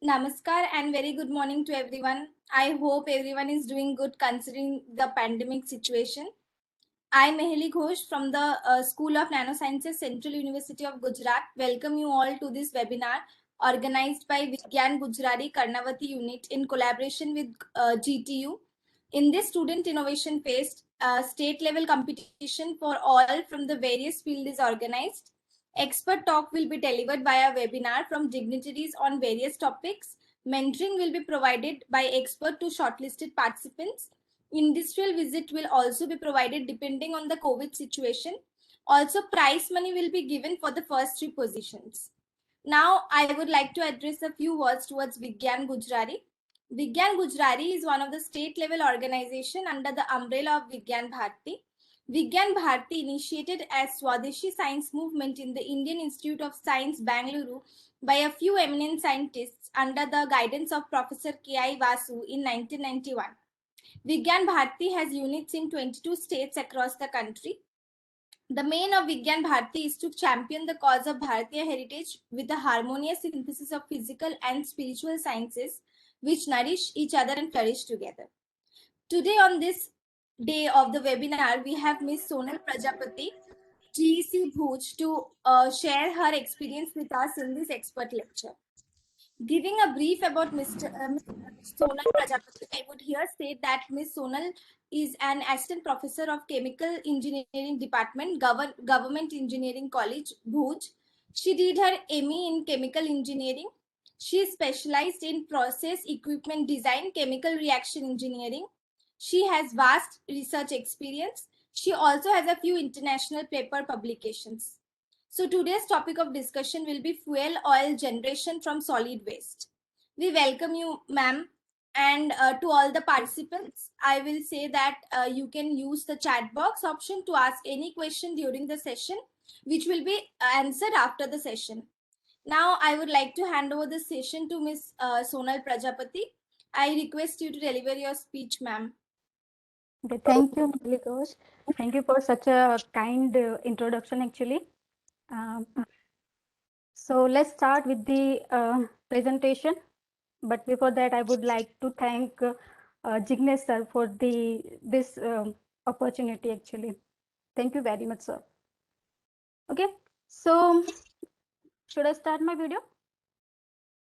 Namaskar and very good morning to everyone. I hope everyone is doing good considering the pandemic situation. I, Meheli Ghosh from the School of Nanosciences, Central University of Gujarat, welcome you all to this webinar organized by Vigyan Gujarati Karnavati Unit in collaboration with GTU. In this Student Innovation Fest, state level competition for all from the various fields is organized. Expert talk will be delivered via webinar from dignitaries on various topics. Mentoring will be provided by expert to shortlisted participants. Industrial visit will also be provided depending on the COVID situation. Also, prize money will be given for the first 3 positions. Now, I would like to address a few words towards Vigyan Gujarati. Vigyan Gujarati is one of the state level organization under the umbrella of Vigyan Bharati. Vigyan Bharati initiated as Swadeshi Science Movement in the Indian Institute of Science, Bangalore by a few eminent scientists under the guidance of Professor K.I. Vasu in 1991. Vigyan Bharati has units in 22 states across the country. The main of Vigyan Bharati is to champion the cause of Bharatiya heritage with a harmonious synthesis of physical and spiritual sciences which nourish each other and flourish together. Today on this day of the webinar, we have Ms. Sonal Prajapati, GEC Bhuj, to share her experience with us in this expert lecture. Giving a brief about Ms. Sonal Prajapati, I would here state that Ms. Sonal is an assistant professor of Chemical Engineering Department, Government Engineering College, Bhuj. She did her ME in Chemical Engineering. She is specialized in process equipment design, chemical reaction engineering. She has vast research experience. She also has a few international paper publications. So today's topic of discussion will be fuel oil generation from solid waste. We welcome you, ma'am, and to all the participants. I will say that you can use the chat box option to ask any question during the session, which will be answered after the session. Now, I would like to hand over the session to Ms. Sonal Prajapati. I request you to deliver your speech, ma'am. Okay, thank you, Ghosh. Thank you for such a kind introduction, actually. Um, so let's start with the presentation. But before that, I would like to thank Jignesh sir for this opportunity, actually. Thank you very much, sir. Okay, so should I start my video?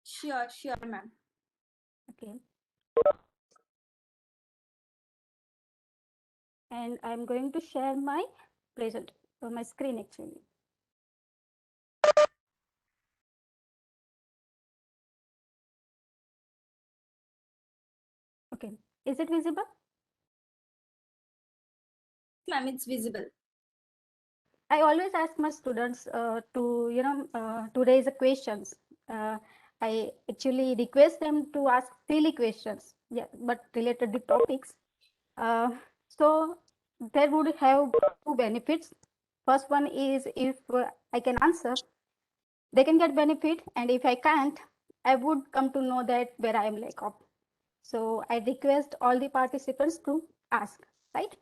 Sure, ma'am. Okay. And I'm going to share my my screen, actually. Okay, is it visible? Ma'am, it's visible. I always ask my students to raise questions. I actually request them to ask silly questions, yeah, but related to topics. So there would have two benefits. First one is if I can answer, they can get benefit, and if I can't, I would come to know that where I am lack of. So I request all the participants to ask, right?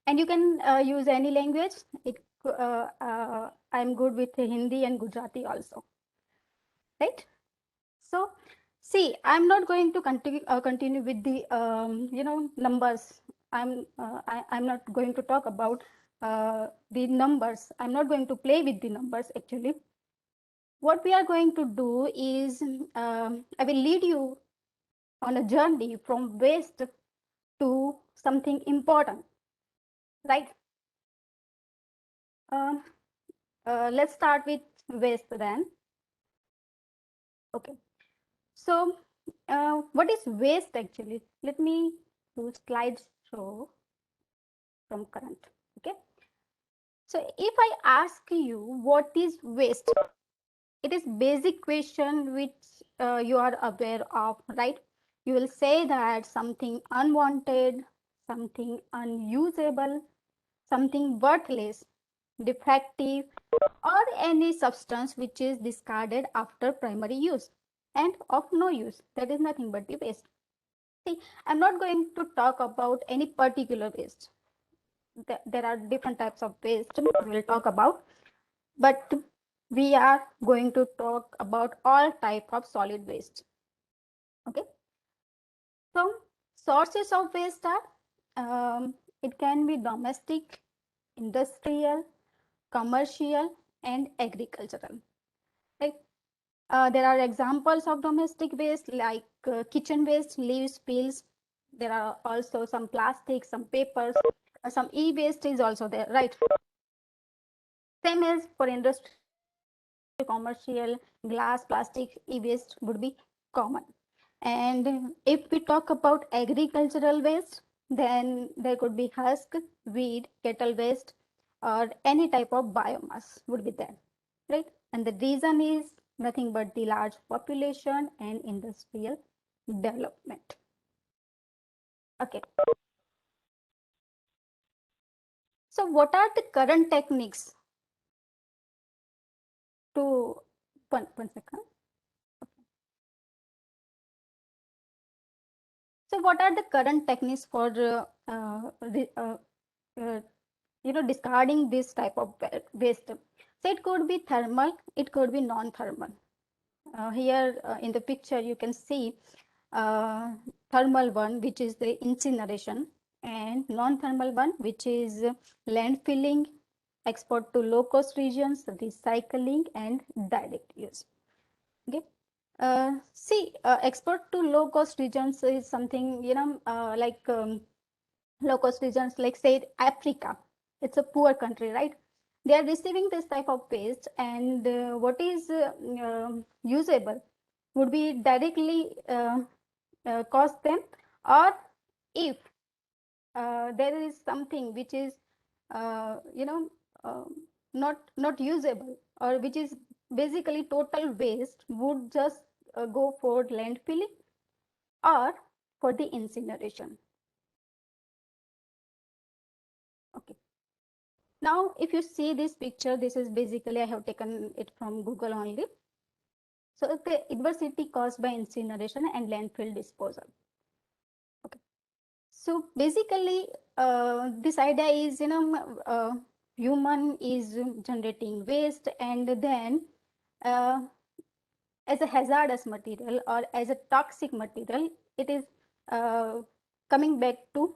And you can use any language. I'm good with Hindi and Gujarati also, right? So see, I'm not going to continue with the numbers. I'm not going to talk about the numbers. I'm not going to play with the numbers, actually. What we are going to do is I will lead you on a journey from waste to something important, right? Um, let's start with waste then. Okay. So, what is waste actually? Let me do slideshow from current. Okay. So, if I ask you what is waste, it is basic question which you are aware of, right? You will say that something unwanted, something unusable, something worthless, defective, or any substance which is discarded after primary use and of no use. That is nothing but the waste. See, I'm not going to talk about any particular waste. There are different types of waste we will talk about. But we are going to talk about all type of solid waste. Okay. So sources of waste are, it can be domestic, industrial, commercial, and agricultural. Right? There are examples of domestic waste like kitchen waste, leaves, peels. There are also some plastics, some papers, some e-waste is also there, right? Same as for industry, commercial, glass, plastic, e-waste would be common. And if we talk about agricultural waste, then there could be husk, weed, cattle waste, or any type of biomass would be there, right? And the reason is nothing but the large population and industrial development. Okay. So what are the current techniques to, one second. So what are the current techniques for uh, discarding this type of waste? So it could be thermal, it could be non-thermal. Here in the picture you can see thermal one, which is the incineration, and non-thermal one, which is landfilling, export to low-cost regions, recycling, and direct use. Okay. Export to low-cost regions is something, low-cost regions, like say Africa. It's a poor country, right? They are receiving this type of waste, and what is usable would be directly cost them, or if there is something which is uh, you know uh, not usable, or which is basically total waste, would just go for landfilling or for the incineration. Okay. Now, if you see this picture, this is basically, I have taken it from Google only. So the adversity caused by incineration and landfill disposal. Okay. So basically, this idea is, human is generating waste, and then uh, as a hazardous material or as a toxic material, it is uh, coming back to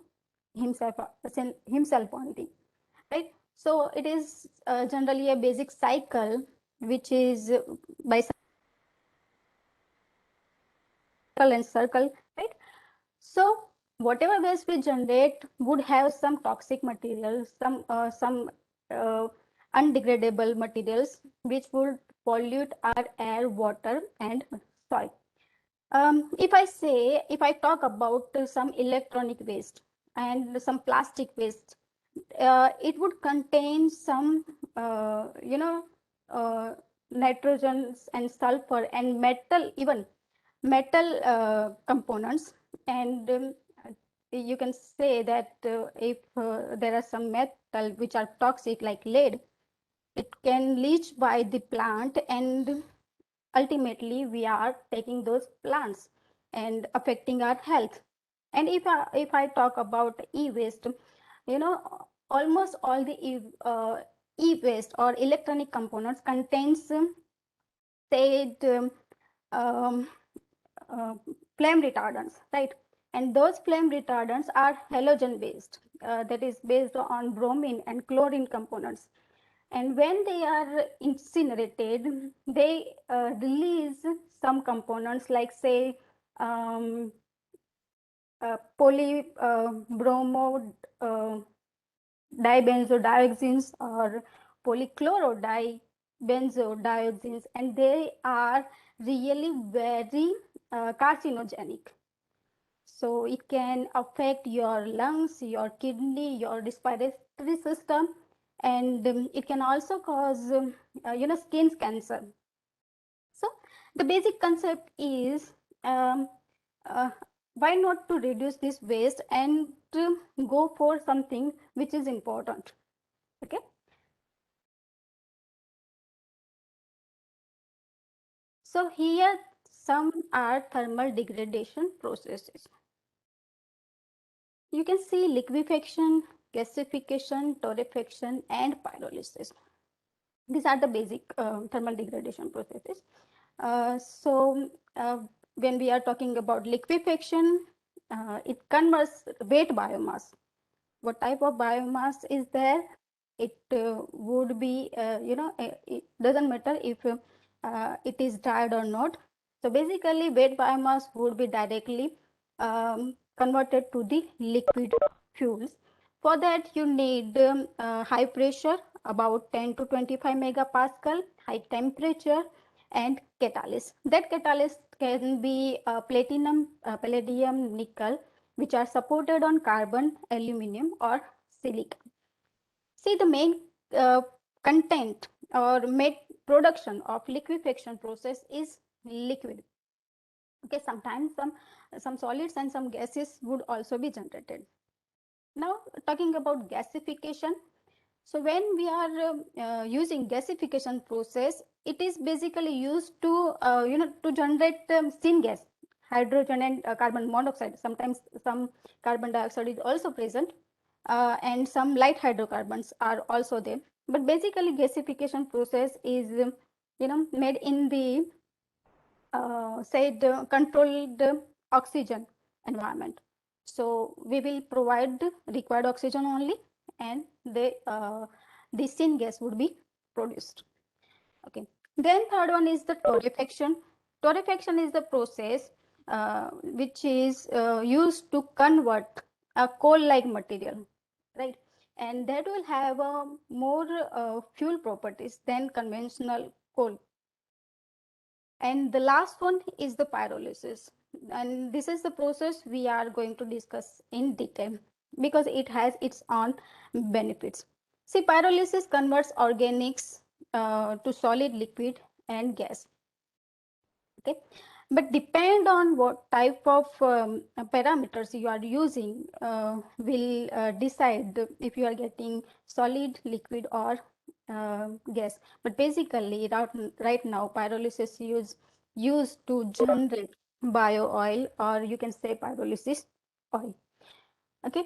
himself only, right? So it is generally a basic cycle, which is by circle and circle, right? So whatever waste we generate would have some toxic materials, some uh, undegradable materials, which would pollute our air, water, and soil. If I talk about some electronic waste and some plastic waste, it would contain some, uh, nitrogens and sulfur and metal, even metal components. And you can say that if there are some metal which are toxic, like lead, it can leach by the plant, and ultimately we are taking those plants and affecting our health. And if I talk about e-waste, almost all the e-waste or electronic components contains said um, uh, flame retardants, right? And those flame retardants are halogen based, that is based on bromine and chlorine components. And when they are incinerated, they release some components, like say um, poly bromo dibenzodioxins, or polychlorodibenzodioxins, and they are really very carcinogenic. So it can affect your lungs, your kidney, your respiratory system, and it can also cause, skin cancer. So the basic concept is, um, uh, why not to reduce this waste and go for something which is important. Okay. So here some are thermal degradation processes. You can see liquefaction, gasification, torrefaction, and pyrolysis. These are the basic thermal degradation processes. So when we are talking about liquefaction, it converts wet biomass. What type of biomass is there? It would be, it doesn't matter if it is dried or not. So basically, wet biomass would be directly converted to the liquid fuels. For that, you need high pressure, about 10 to 25 megapascal, high temperature, and catalyst. That catalyst can be platinum, palladium, nickel, which are supported on carbon, aluminum, or silica. See, the main uh, content or made production of liquefaction process is liquid. Okay, sometimes some solids and some gases would also be generated. Now, talking about gasification. So when we are using gasification process, it is basically used to to generate syngas, hydrogen and carbon monoxide. Sometimes some carbon dioxide is also present, and some light hydrocarbons are also there. But basically, gasification process is made in the said controlled oxygen environment. So we will provide required oxygen only, and the syngas would be produced. Okay. Then third one is the torrefaction. Torrefaction is the process which is used to convert a coal-like material, right? And that will have more fuel properties than conventional coal. And the last one is the pyrolysis. And this is the process we are going to discuss in detail because it has its own benefits. See, pyrolysis converts organics to solid, liquid, and gas. Okay, but depend on what type of parameters you are using will decide if you are getting solid, liquid, or gas. But basically, right now, pyrolysis is used to generate bio oil, or you can say pyrolysis oil. Okay,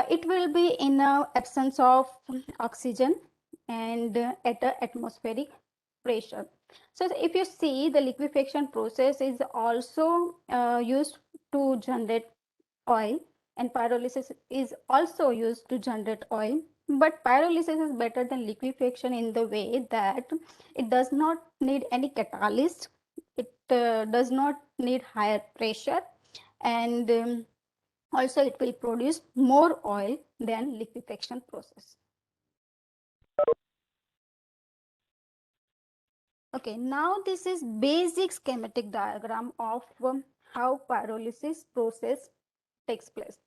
it will be in absence of oxygen and at a atmospheric pressure. So if you see, the liquefaction process is also used to generate oil, and pyrolysis is also used to generate oil. But pyrolysis is better than liquefaction in the way that it does not need any catalyst, it does not need higher pressure, and also it will produce more oil than liquefaction process. Okay, now this is basic schematic diagram of how pyrolysis process takes place.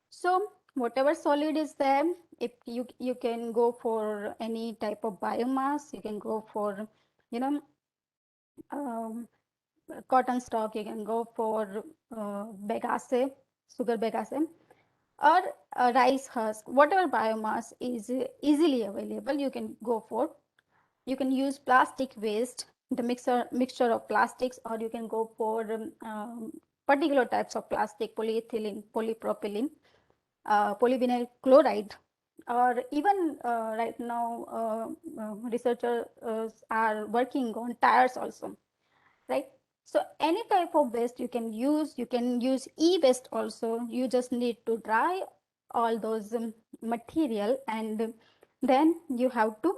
So whatever solid is there, if you can go for any type of biomass, you can go for, you know, um, cotton stalk, you can go for bagasse, sugar bagasse, or rice husk, whatever biomass is easily available, you can go for. You can use plastic waste, the mixture of plastics, or you can go for particular types of plastic, polyethylene, polypropylene, polyvinyl chloride, or even right now researchers are working on tires also, right? So any type of waste you can use. You can use e-waste also. You just need to dry all those material, and then you have to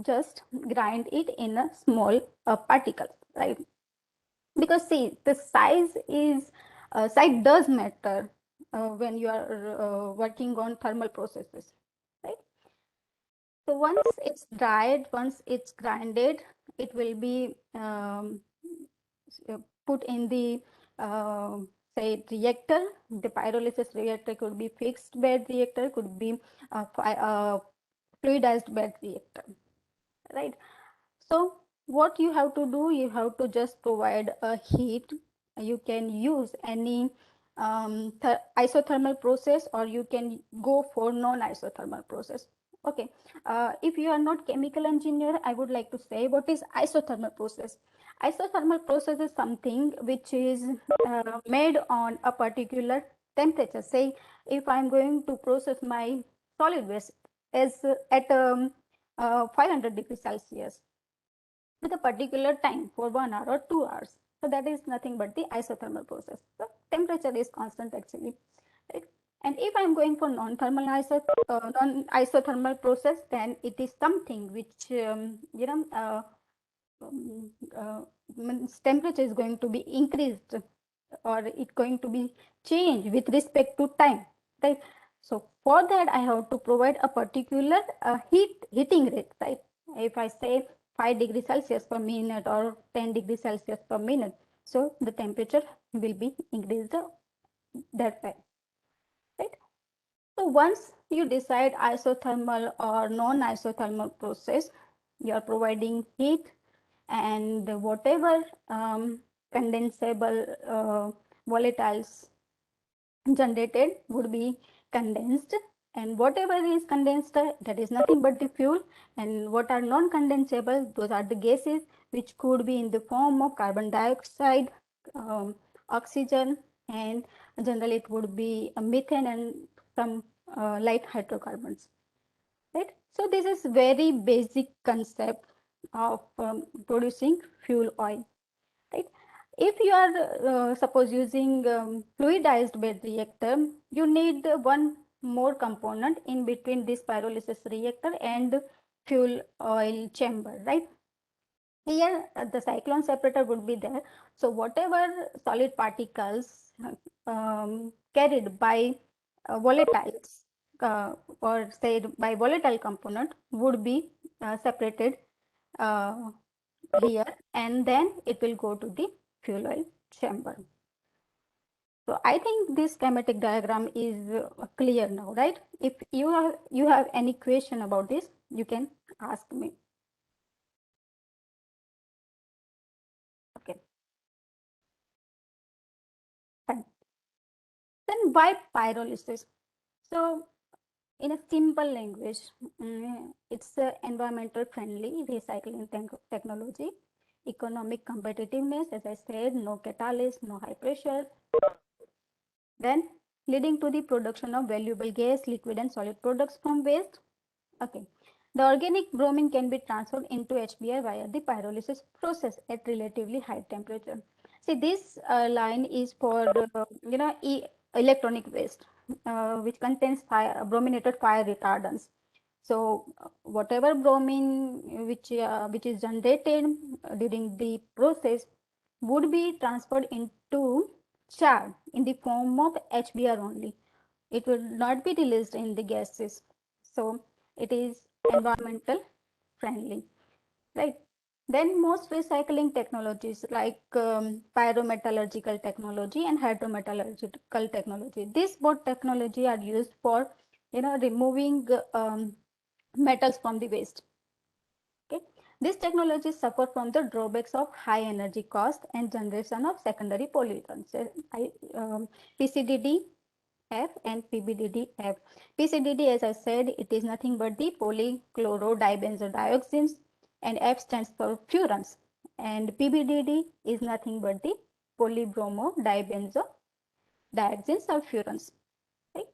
just grind it in a small particle, right? Because see, the size does matter when you are working on thermal processes, right? So once it's dried, once it's grinded, it will be put in the say reactor. The pyrolysis reactor could be fixed bed reactor, could be fluidized bed reactor, right? So what you have to do, you have to just provide a heat. You can use any isothermal process, or you can go for non-isothermal process. Okay, if you are not chemical engineer, I would like to say what is isothermal process. Isothermal process is something which is made on a particular temperature. Say if I'm going to process my solid waste as at 500 degrees Celsius with a particular time for 1 hour or 2 hours. So that is nothing but the isothermal process. So temperature is constant actually, right? And if I'm going for non-isothermal process, then it is something which um, uh, means temperature is going to be increased or it going to be changed with respect to time, right? So for that I have to provide a particular heating rate, right? If I say 5 degrees Celsius per minute or 10 degrees Celsius per minute, so the temperature will be increased that way, right? So once you decide isothermal or non-isothermal process, you are providing heat and whatever condensable volatiles generated would be condensed, and whatever is condensed, that is nothing but the fuel, and what are non-condensable, those are the gases which could be in the form of carbon dioxide, oxygen, and generally it would be methane and some light hydrocarbons, right? So this is very basic concept of producing fuel oil, right? If you are suppose using fluidized bed reactor, you need one more component in between this pyrolysis reactor and fuel oil chamber, right? Here the cyclone separator would be there. So whatever solid particles carried by volatiles or say by volatile component would be separated uh, here, and then it will go to the fuel oil chamber. So I think this schematic diagram is clear now, right? If you have any question about this, you can ask me. Okay, fine. Then why pyrolysis? So in a simple language, it's environmental friendly recycling technology, economic competitiveness, as I said, no catalyst, no high pressure, then leading to the production of valuable gas, liquid and solid products from waste. Okay. The organic bromine can be transferred into HBr via the pyrolysis process at relatively high temperature. See, this line is for electronic waste, which contains brominated fire retardants. So, whatever bromine which is generated during the process would be transferred into char in the form of HBr only. It will not be released in the gases. So it is environmental friendly, right? Then most recycling technologies like pyrometallurgical technology and hydrometallurgical technology. These both technology are used for removing metals from the waste. Okay, these technologies suffer from the drawbacks of high energy cost and generation of secondary pollutants. PCDD F and PBDDF. PCDD, as I said, it is nothing but the polychlorodibenzodioxins, and F stands for furans. And PBDD is nothing but the polybromodibenzodioxins sulfurans. Right?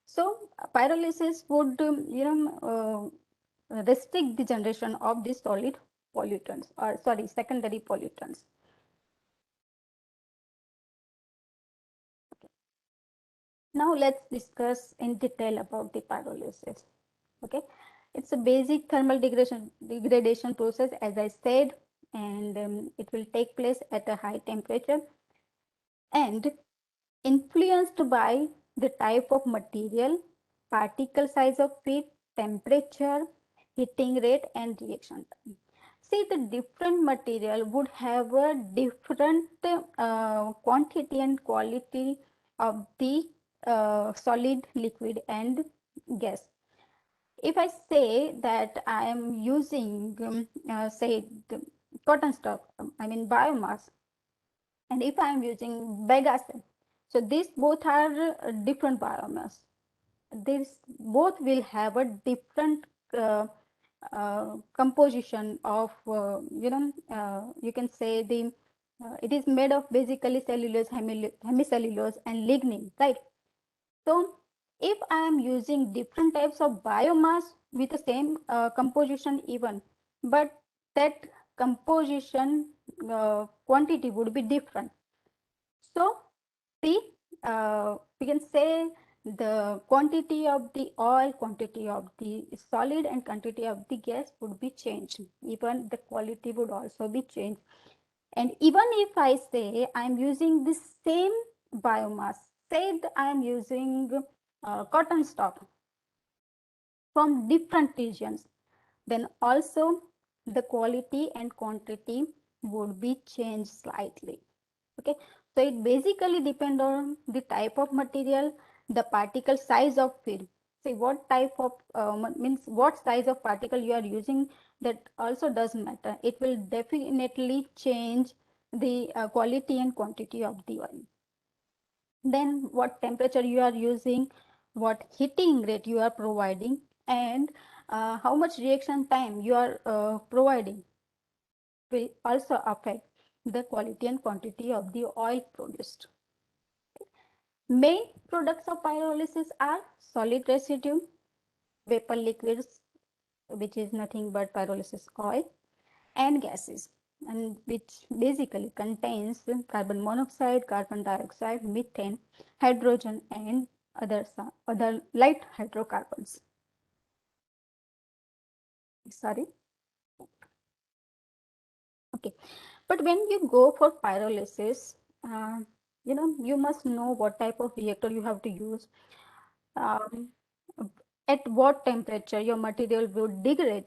So pyrolysis would, restrict the generation of these solid pollutants, or sorry, secondary pollutants. Now let's discuss in detail about the pyrolysis. Okay, it's a basic thermal degradation process, as I said, and it will take place at a high temperature and influenced by the type of material, particle size of feed, temperature, heating rate, and reaction time. See, the different material would have a different quantity and quality of the solid, liquid, and gas. If I say that I am using, say, the cotton stock, I mean biomass, and if I am using bagasse, so these both are different biomass. These both will have a different composition of, you can say it is made of basically cellulose, hemicellulose, and lignin, right? So if I am using different types of biomass with the same composition even, but that composition quantity would be different. So we can say the quantity of the oil, quantity of the solid, and quantity of the gas would be changed. Even the quality would also be changed. And even if I say I'm using the same biomass, say I'm using cotton stock from different regions, then also the quality and quantity would be changed slightly. Okay, so it basically depends on the type of material, the particle size of feed. See what type of means what size of particle you are using, that also does matter. It will definitely change the quality and quantity of the oil. Then what temperature you are using, what heating rate you are providing, and how much reaction time you are providing will also affect the quality and quantity of the oil produced. Main products of pyrolysis are solid residue, vapor liquids, which is nothing but pyrolysis oil, and gases, and which basically contains carbon monoxide, carbon dioxide, methane, hydrogen, and other light hydrocarbons. Sorry. Okay, but when you go for pyrolysis, uh, you must know what type of reactor you have to use, um, at what temperature your material will degrade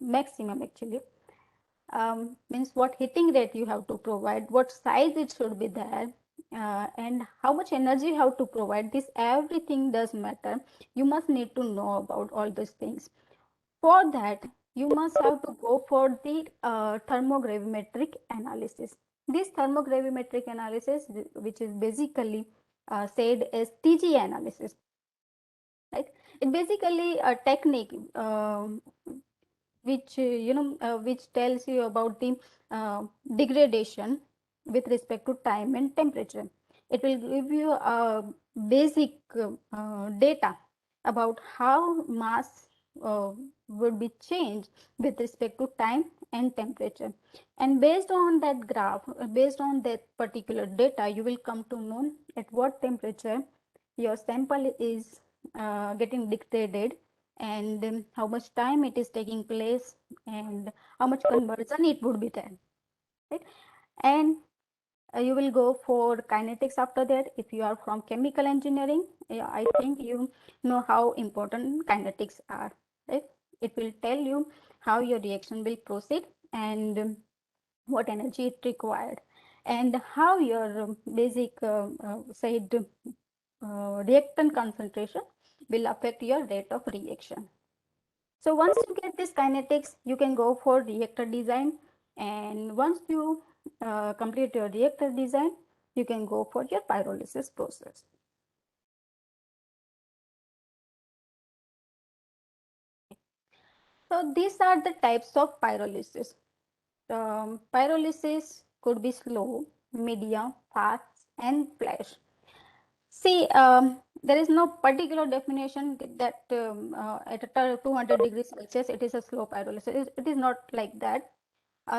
maximum actually, means what heating rate you have to provide, what size it should be there, and how much energy you have to provide. This everything does matter. You must need to know about all these things. For that, you must have to go for the thermogravimetric analysis. This thermogravimetric analysis, which is basically said as TG analysis, right? It basically a technique which tells you about the degradation with respect to time and temperature. It will give you a basic data about how mass would be changed with respect to time and temperature. And based on that graph, based on that particular data, you will come to know at what temperature your sample is getting degraded, and how much time it is taking place, and how much conversion it would be there, right? And you will go for kinetics after that. If you are from chemical engineering, I think you know how important kinetics are, right? It will tell you how your reaction will proceed, and what energy it required, and how your basic said reactant concentration will affect your rate of reaction. So once you get this kinetics, you can go for reactor design, and once you complete your reactor design, you can go for your pyrolysis process. So these are the types of pyrolysis. Pyrolysis could be slow, medium, fast, and flash. See, there is no particular definition that at 200 degrees Celsius it is a slow pyrolysis. It is not like that.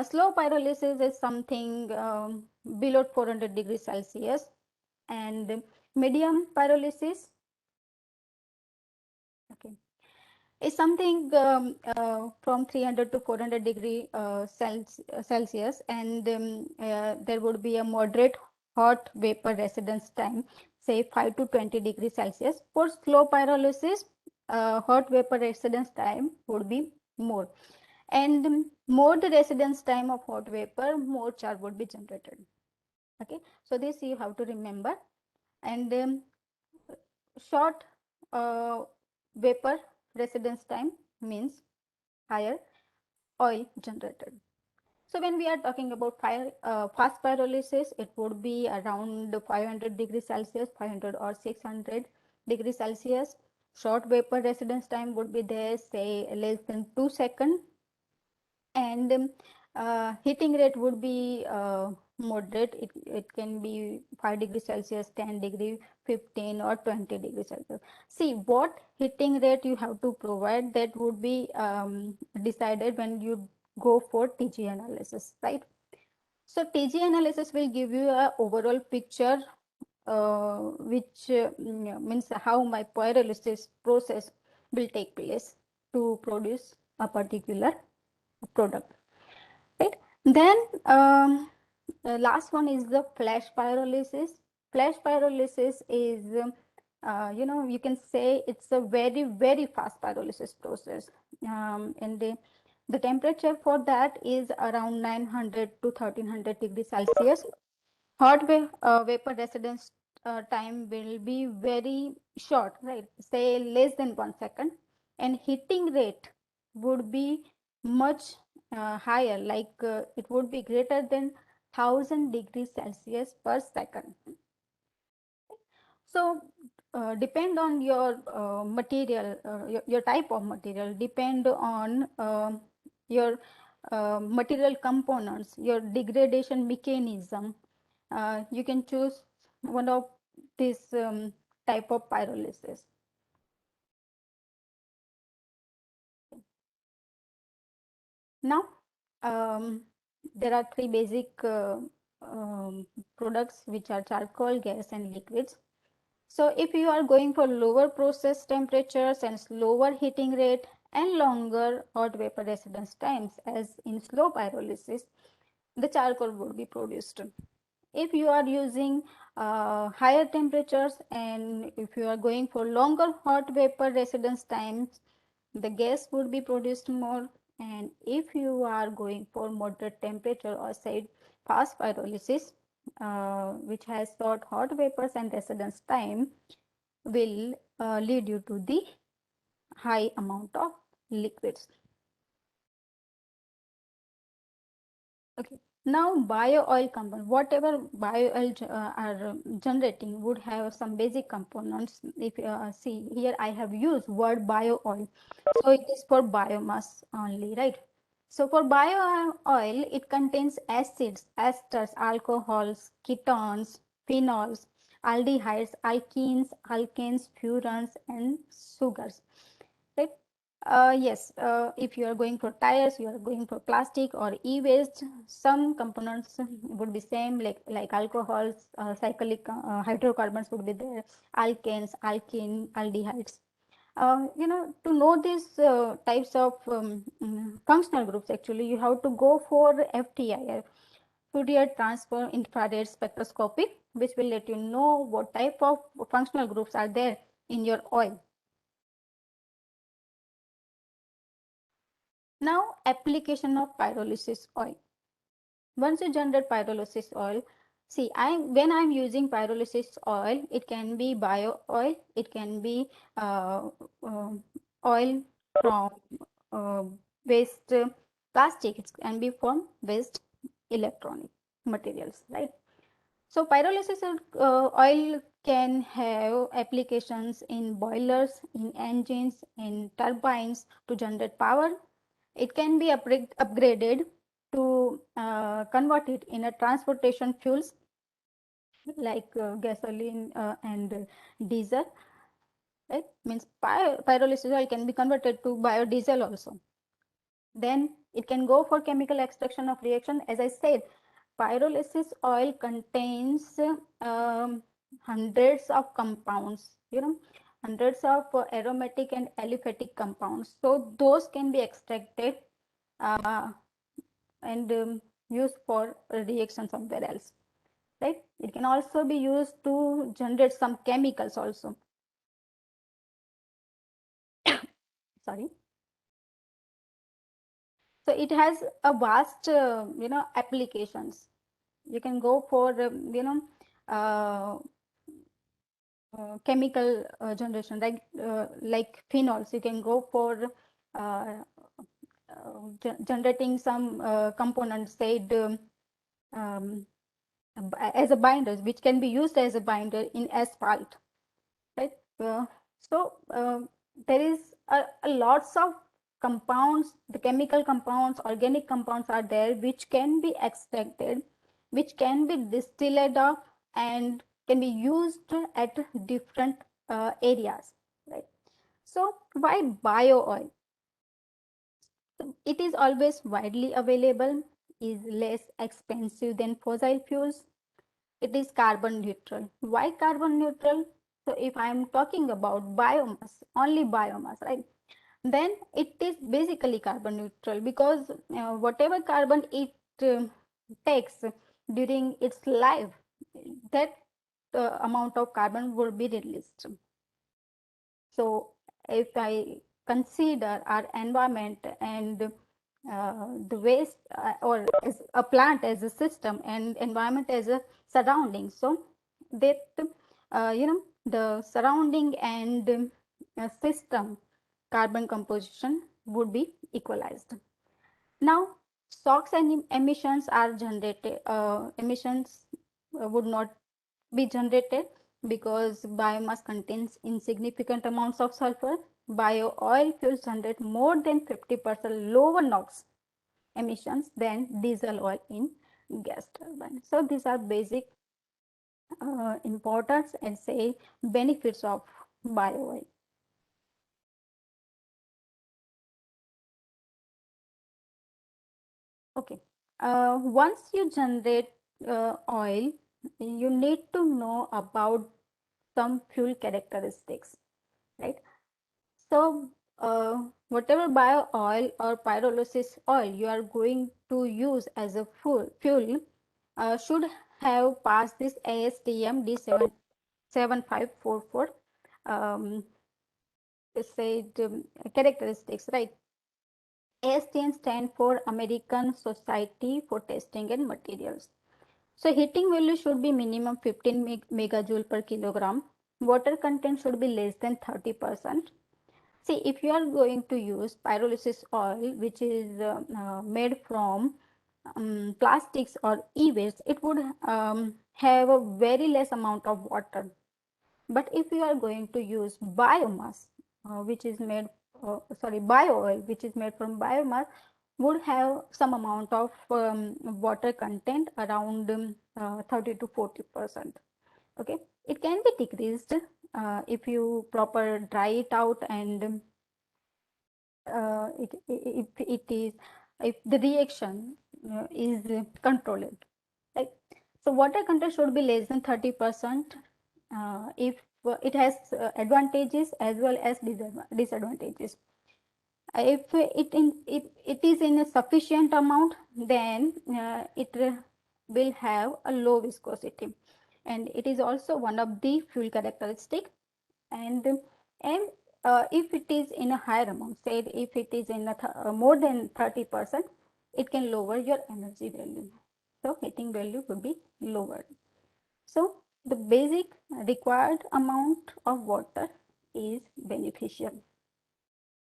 Slow pyrolysis is something below 400 degrees Celsius, and medium pyrolysis, okay, is something from 300 to 400 degree Celsius, and there would be a moderate hot vapor residence time, say 5 to 20 degrees Celsius. For slow pyrolysis, hot vapor residence time would be more, and more the residence time of hot vapor, more charge would be generated. Okay, so this you have to remember. And short uh, vapor residence time means higher oil generated. So when we are talking about fast pyrolysis, it would be around 500 degrees Celsius, 500 or 600 degrees Celsius. Short vapor residence time would be there, say less than 2 seconds. And heating rate would be moderate. It can be 5 degrees Celsius, 10 degree, 15 or 20 degrees Celsius. See, what heating rate you have to provide, that would be decided when you go for TG analysis, right? So TG analysis will give you a overall picture, which means how my pyrolysis process will take place to produce a particular product, right? Then the last one is the flash pyrolysis. Flash pyrolysis is you can say it's a very fast pyrolysis process, and the temperature for that is around 900 to 1300 degrees Celsius. Hot vapor residence time will be very short, right? Say less than 1 second, and heating rate would be much higher, like it would be greater than 1000 degrees Celsius per second. So depend on your material, your type of material, depend on your material components, your degradation mechanism. You can choose one of this type of pyrolysis. Now, there are three basic products, which are charcoal, gas, and liquids. So if you are going for lower process temperatures and slower heating rate and longer hot vapor residence times, as in slow pyrolysis, the charcoal would be produced. If you are using higher temperatures and if you are going for longer hot vapor residence times, the gas would be produced more. And if you are going for moderate temperature or say fast pyrolysis, which has short hot vapors and residence time, will lead you to the high amount of liquids. Okay. Now, bio oil component, whatever bio oil are generating would have some basic components. If you see here, I have used word bio oil, so it is for biomass only, right? So for bio oil, it contains acids, esters, alcohols, ketones, phenols, aldehydes, alkenes, alkanes, furans, and sugars, right? Yes, if you are going for tires, you are going for plastic or e-waste, some components would be same, like alcohols, cyclic hydrocarbons would be there, alkanes, alkene, aldehydes. To know these types of functional groups, actually, you have to go for FTIR, Fourier transform infrared spectroscopy, which will let you know what type of functional groups are there in your oil. Now, application of pyrolysis oil. Once you generate pyrolysis oil, see, when I'm using pyrolysis oil, it can be bio oil, it can be uh, oil from uh, waste plastic, it can be from waste electronic materials, right? So pyrolysis oil can have applications in boilers, in engines, in turbines to generate power. It can be upgraded to convert it in a transportation fuels like gasoline and diesel. Right? Means pyrolysis oil can be converted to biodiesel also. Then it can go for chemical extraction of reaction. As I said, pyrolysis oil contains hundreds of compounds, hundreds of aromatic and aliphatic compounds. So those can be extracted uh, and used for reaction somewhere else, right? It can also be used to generate some chemicals also. Sorry. So it has a vast, applications. You can go for, uh, chemical generation, like phenols. You can go for generating some components, said as a binder, which can be used as a binder in asphalt, right? So there is a lots of compounds, the chemical compounds, organic compounds are there which can be extracted, which can be distilled and can be used at different areas, right? So why bio oil? It is always widely available, is less expensive than fossil fuels. It is carbon neutral. Why carbon neutral? So if I am talking about biomass, only biomass, right? Then it is basically carbon neutral because whatever carbon it takes during its life, that amount of carbon will be released. So if I consider our environment and the waste or as a plant as a system and environment as a surrounding, so that the surrounding and system carbon composition would be equalized. Now, SOx and emissions are generated. Emissions would not be generated because biomass contains insignificant amounts of sulfur. Bio oil fuels generate more than 50% lower NOx emissions than diesel oil in gas turbine. So these are basic importance and say benefits of bio oil. Okay. Once you generate oil, you need to know about some fuel characteristics, right? So, whatever bio oil or pyrolysis oil you are going to use as a fuel should have passed this ASTM D7544 um, said characteristics, right? ASTM stand for American Society for Testing and Materials. So heating value should be minimum 15 megajoule per kilogram. Water content should be less than 30%. See, if you are going to use pyrolysis oil, which is made from plastics or e-waste, it would have a very less amount of water. But if you are going to use biomass, which is made, bio oil, which is made from biomass, would have some amount of water content around 30 to 40%. Okay, it can be decreased if you proper dry it out and if it is if the reaction is controlled, right? So water content should be less than 30% if it has advantages as well as disadvantages. If it is in a sufficient amount, then it will have a low viscosity, and it is also one of the fuel characteristic. And if it is in a higher amount, say if it is in a more than 30%, it can lower your energy value. So heating value would be lower. So the basic required amount of water is beneficial.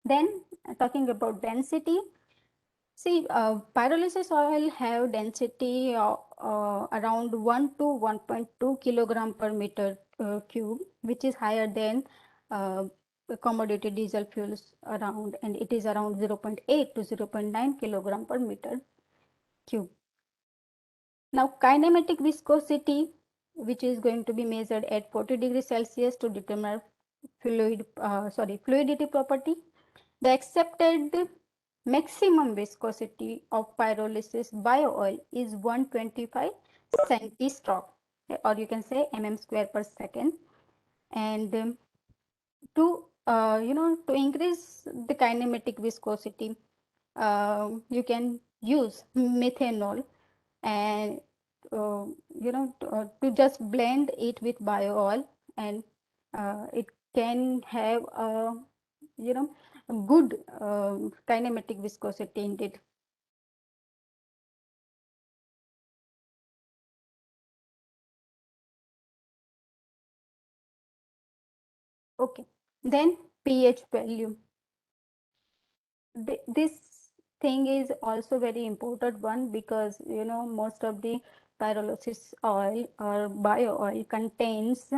Then talking about density, see pyrolysis oil have density around 1 to 1.2 kilogram per meter cube, which is higher than commodity diesel fuels around, and it is around 0.8 to 0.9 kilogram per meter cube. Now kinematic viscosity, which is going to be measured at 40 degrees Celsius to determine fluidity property. The accepted maximum viscosity of pyrolysis bio oil is 125 centistroke, or you can say mm square per second. And to increase the kinematic viscosity, you can use methanol and to just blend it with bio oil, and it can have a a good kinematic viscosity indeed. Okay, then pH value. This thing is also very important one, because most of the pyrolysis oil or bio oil contains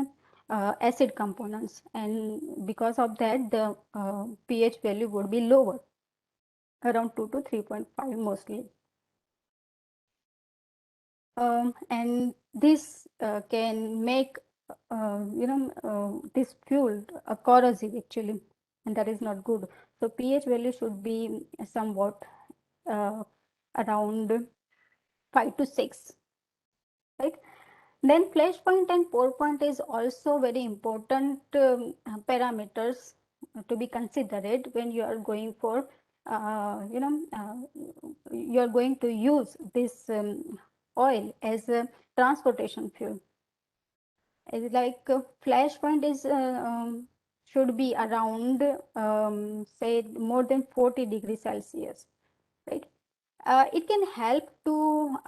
acid components, and because of that the pH value would be lower. around 2 to 3.5 mostly. And this can make this fuel corrosive actually, and that is not good. So pH value should be somewhat uh, around 5 to 6, right? Then flash point and pour point is also very important parameters to be considered when you are going for you are going to use this oil as a transportation fuel. It's like flash point is should be around say more than 40 degrees Celsius, right? It can help to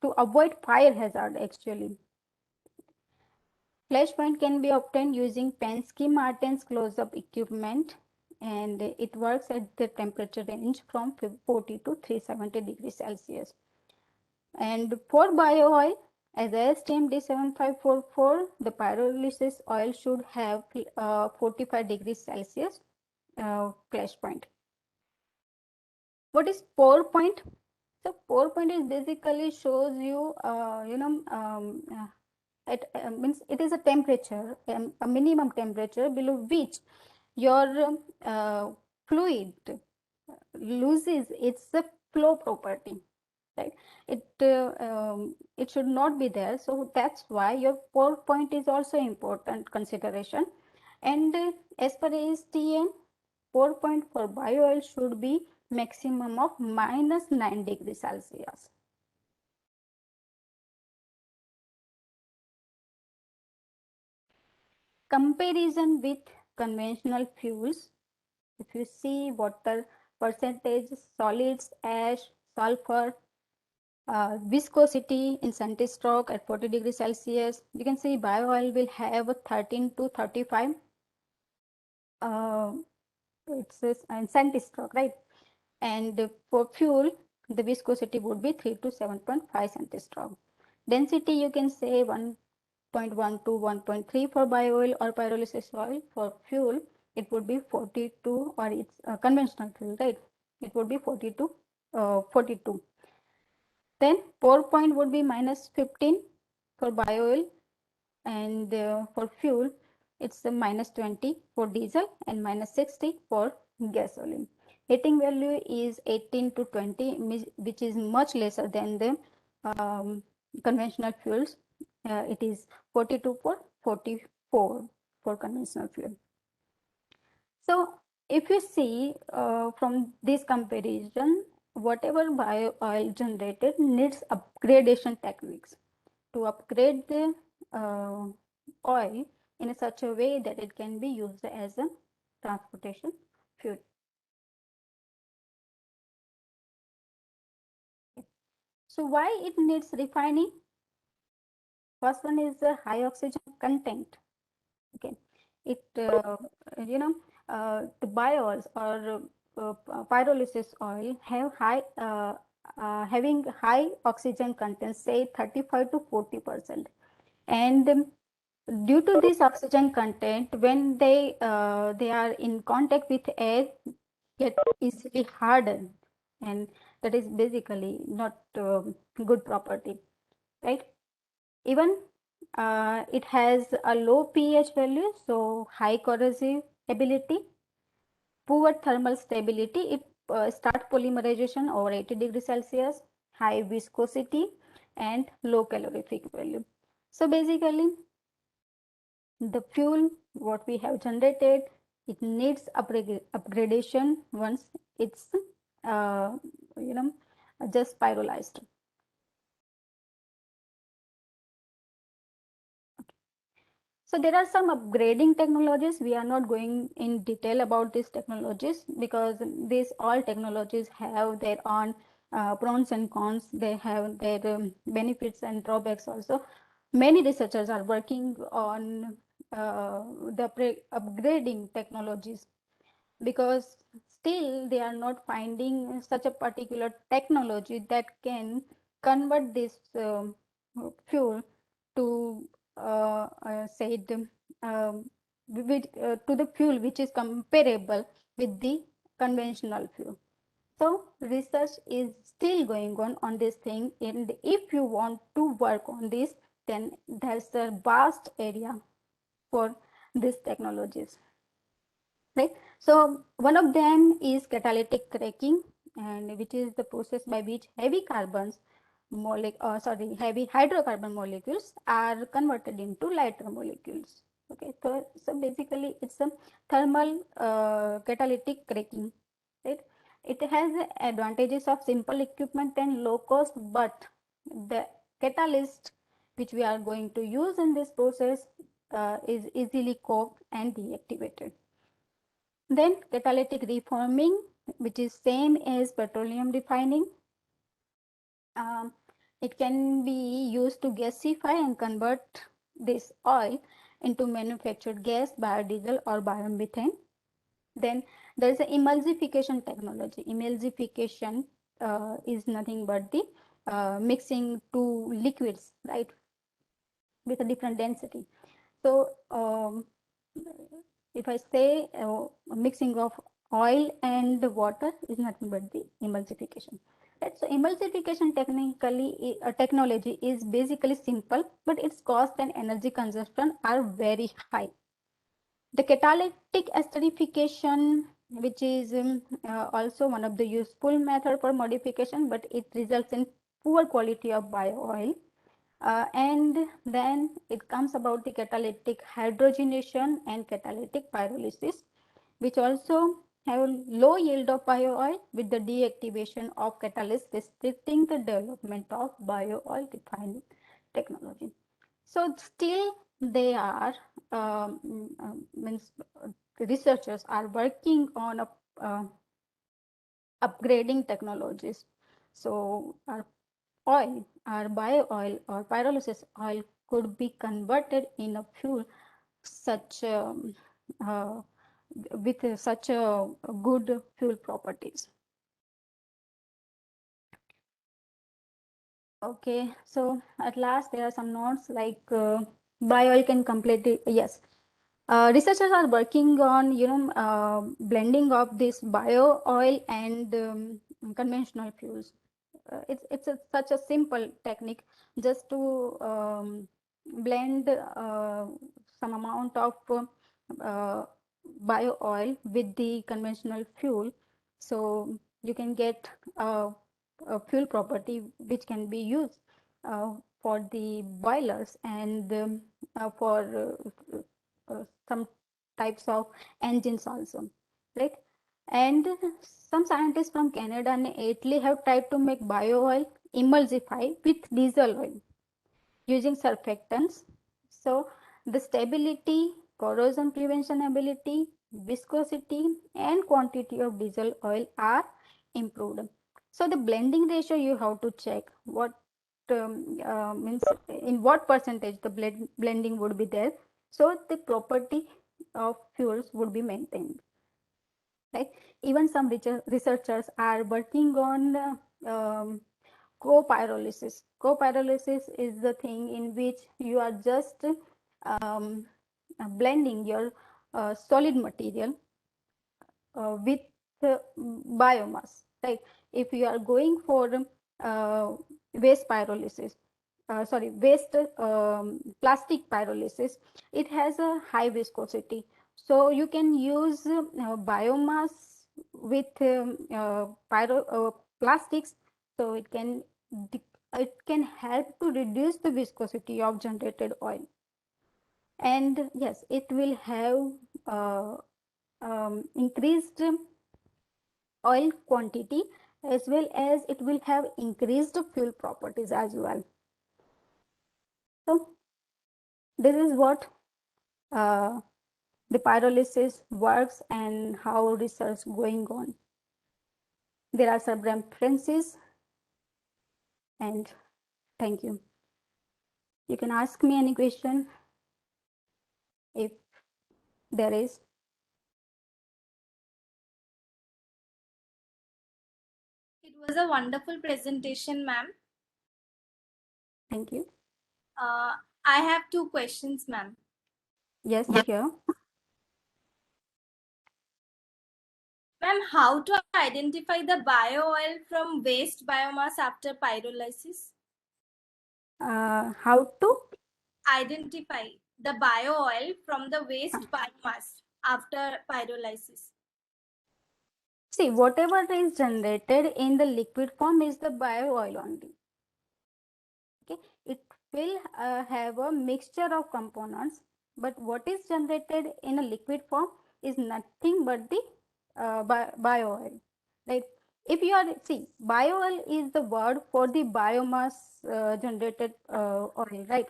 to avoid fire hazard actually. Flash point can be obtained using Penske Martin's close-up equipment, and it works at the temperature range from 40 to 370 degrees Celsius. And for bio oil, as ASTM D7544, the pyrolysis oil should have 45 degrees Celsius flash point. What is pour point? So pour point is basically shows you, means it is a temperature, a minimum temperature below which your fluid loses its flow property, right? It should not be there, so that's why your pour point is also important consideration. And as per ASTM, pour point for bio oil should be maximum of -9 degrees Celsius. Comparison with conventional fuels, if you see water percentage, solids, ash, sulfur, viscosity in centistoke at 40 degrees Celsius, you can see bio oil will have 13 to 35. It's in centistoke, right? And for fuel, the viscosity would be 3 to 7.5 centistroke. Density, you can say 1.1 to 1.3 for bio oil or pyrolysis oil. For fuel, it would be 42, or it's conventional fuel, right? It would be 42. 42. Then pour point would be -15 for bio oil, and for fuel, it's the -20 for diesel and -60 for gasoline. Heating value is 18 to 20, which is much lesser than the conventional fuels. It is 42 for 44 for conventional fuel. So if you see from this comparison, whatever bio oil generated needs upgradation techniques to upgrade the oil in such a way that it can be used as a transportation fuel. So why it needs refining? First one is the high oxygen content. Okay, it the biols or pyrolysis oil have having high oxygen content, say 35 to 40%, and due to this oxygen content, when they are in contact with air, get easily hardened, and that is basically not good property, right? Even it has a low pH value, so high corrosive ability, poor thermal stability. It start polymerization over 80 degrees Celsius, high viscosity, and low calorific value. So basically, the fuel what we have generated, it needs upgradation once it's uh, you know just pyrolyzed. So there are some upgrading technologies. We are not going in detail about these technologies because these all technologies have their own pros and cons. They have their benefits and drawbacks also. Many researchers are working on the upgrading technologies, because still they are not finding such a particular technology that can convert this fuel to said to the fuel which is comparable with the conventional fuel. So research is still going on this thing, and if you want to work on this, then there's a vast area for these technologies, right? So one of them is catalytic cracking, and which is the process by which heavy hydrocarbon molecules are converted into lighter molecules. Okay, so basically it's a thermal catalytic cracking, right? It has advantages of simple equipment and low cost, but the catalyst which we are going to use in this process is easily cooked and deactivated. Then catalytic reforming, which is same as petroleum refining. Um, it can be used to gasify and convert this oil into manufactured gas, biodiesel or biomethane. Then there is an emulsification technology. Emulsification is nothing but the mixing two liquids, right, with a different density. So if I say mixing of oil and water is nothing but the emulsification. Right? So emulsification technology is basically simple, but its cost and energy consumption are very high. The catalytic esterification, which is also one of the useful method for modification, but it results in poor quality of bio oil. And then it comes about the catalytic hydrogenation and catalytic pyrolysis, which also have low yield of bio oil with the deactivation of catalyst restricting the development of bio oil refining technology. So still they are means researchers are working on uh, upgrading technologies. So our bio oil or pyrolysis oil could be converted in a fuel such uh, with such good fuel properties. Okay, so at last there are some notes like bio oil can completely, yes. Researchers are working on, blending of this bio oil and conventional fuels. Such a simple technique, just to blend some amount of uh, bio oil with the conventional fuel, so you can get a fuel property which can be used for the boilers and for some types of engines also, right? And some scientists from Canada and Italy have tried to make bio oil emulsify with diesel oil using surfactants. So the stability, corrosion prevention ability, viscosity and quantity of diesel oil are improved. So the blending ratio you have to check what means in what percentage the blending would be there. So the property of fuels would be maintained, right? Even some researchers are working on copyrolysis. Copyrolysis is the thing in which you are just blending your solid material with biomass, right? If you are going for waste pyrolysis, waste plastic pyrolysis, it has a high viscosity. So you can use biomass with plastics, so it can help to reduce the viscosity of generated oil. And yes, it will have increased oil quantity, as well as it will have increased fuel properties as well. So this is what uh, the pyrolysis works and how research going on. There are some references, and thank you. You can ask me any question if there is. It was a wonderful presentation, ma'am. Thank you. I have two questions, ma'am. Yes, here. Ma'am, how to identify the bio-oil from waste biomass after pyrolysis? How to Identify the bio-oil from the waste biomass after pyrolysis. see whatever is generated in the liquid form is the bio oil only. Okay, it will have a mixture of components, but what is generated in a liquid form is nothing but the bio oil, right? If you are see, bio oil is the word for the biomass generated oil, right?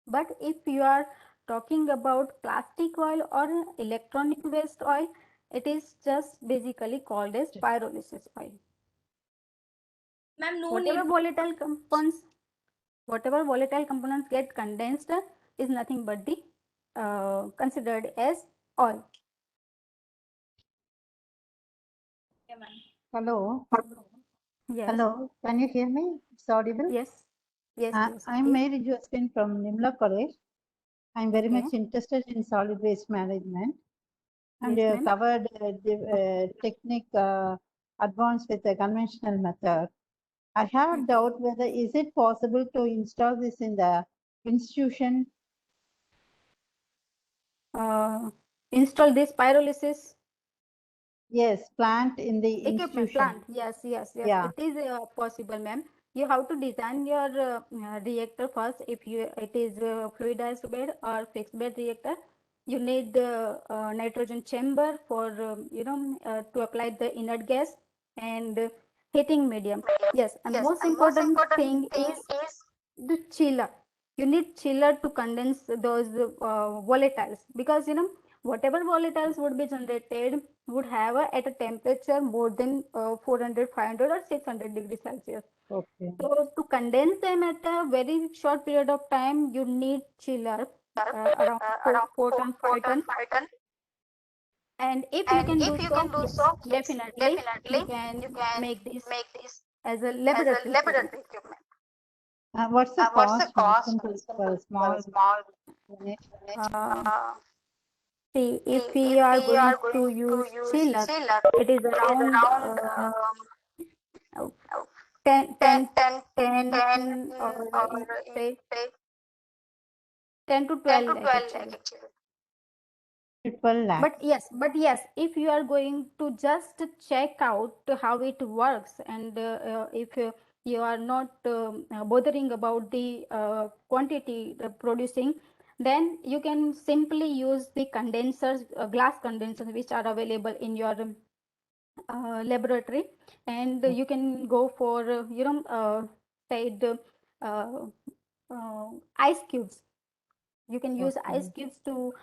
But if you are talking about plastic oil or electronic waste oil, it is just basically called as pyrolysis oil. Ma'am, no Whatever need. volatile compounds, whatever volatile components get condensed is nothing but the considered as oil. Okay, ma'am. Hello. Yes. Hello. Can you hear me? It's audible. Yes. Yes. Yes. I'm Please. Mary Josephine from Nimla College. I'm very Okay. much interested in solid waste management. And Yes, you have ma'am. covered the technique advanced with the conventional method. I have a doubt whether is it possible to install this in the institution? Install this pyrolysis Yes, plant in the equipment institution. plant. Yes. Yes. Yes. Yeah. It is possible, ma'am. You have to design your reactor first. If you it is fluidized bed or fixed bed reactor, you need the nitrogen chamber for to apply the inert gas and heating medium. Yes, and most important thing is the chiller. You need chiller to condense those volatiles, because whatever volatiles would be generated would have at a temperature more than 400, 500 or 600 degrees Celsius. Okay. So to condense them at a very short period of time, you need chiller around 4 ton, 5 ton. And if you can do so, yes, definitely you can make this as a laboratory equipment. What's the cost, Vincent, for a small unit? See, if we are going to use chiller, it is around 10, 10, 10 or say 10 to 12 lakh actually. 12 lakhs. But yes, if you are going to just check out how it works, and if you are not bothering about the quantity producing, then you can simply use the condensers, glass condensers, which are available in your laboratory, and you can go for said uh, ice cubes. You can use Okay. ice cubes to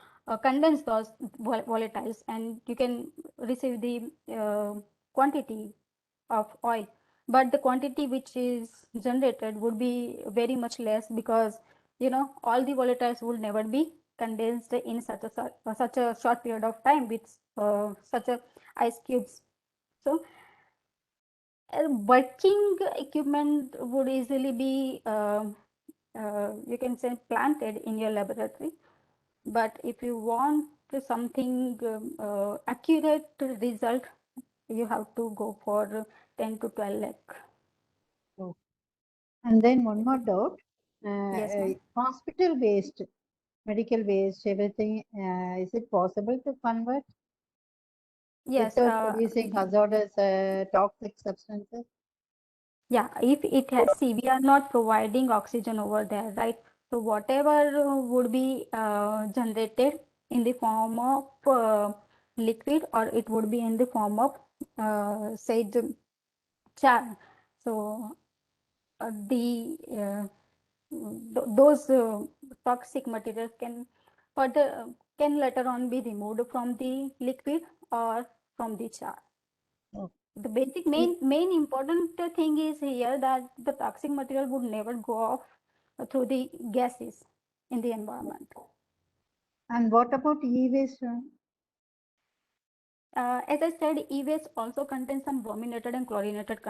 condense those volatiles, and you can receive the quantity of oil, but the quantity which is generated would be very much less, because all the volatiles would never be condensed in such a short period of time with such a ice cubes. So working equipment would easily be you can say planted in your laboratory, but if you want something accurate result, you have to go for 10 to 12 lakh. Oh. And then one more doubt. Yes, ma'am. Hospital waste, medical waste, everything, is it possible to convert Yes, without producing hazardous toxic substances? yeah, if it has, see, we are not providing oxygen over there, right? So whatever would be generated in the form of liquid, or it would be in the form of say the char. So the those toxic materials can further can later on be removed from the liquid or from the char. Oh. The basic I- main important thing is here that the toxic material would never go off through the gases in the environment. And what about e-waste? As I said, e-waste also contains some brominated and chlorinated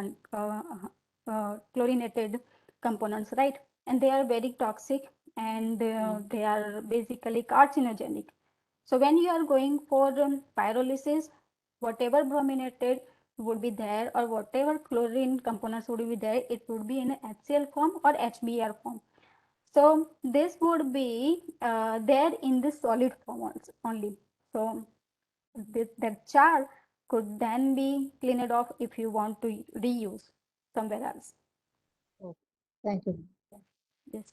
components, right? And they are very toxic, and they are basically carcinogenic. So when you are going for pyrolysis, whatever brominated would be there or whatever chlorine components would be there, it would be in HCl form or HBr form. So this would be there in the solid form only. So that char could then be cleaned off if you want to reuse somewhere else. Thank you. Yes.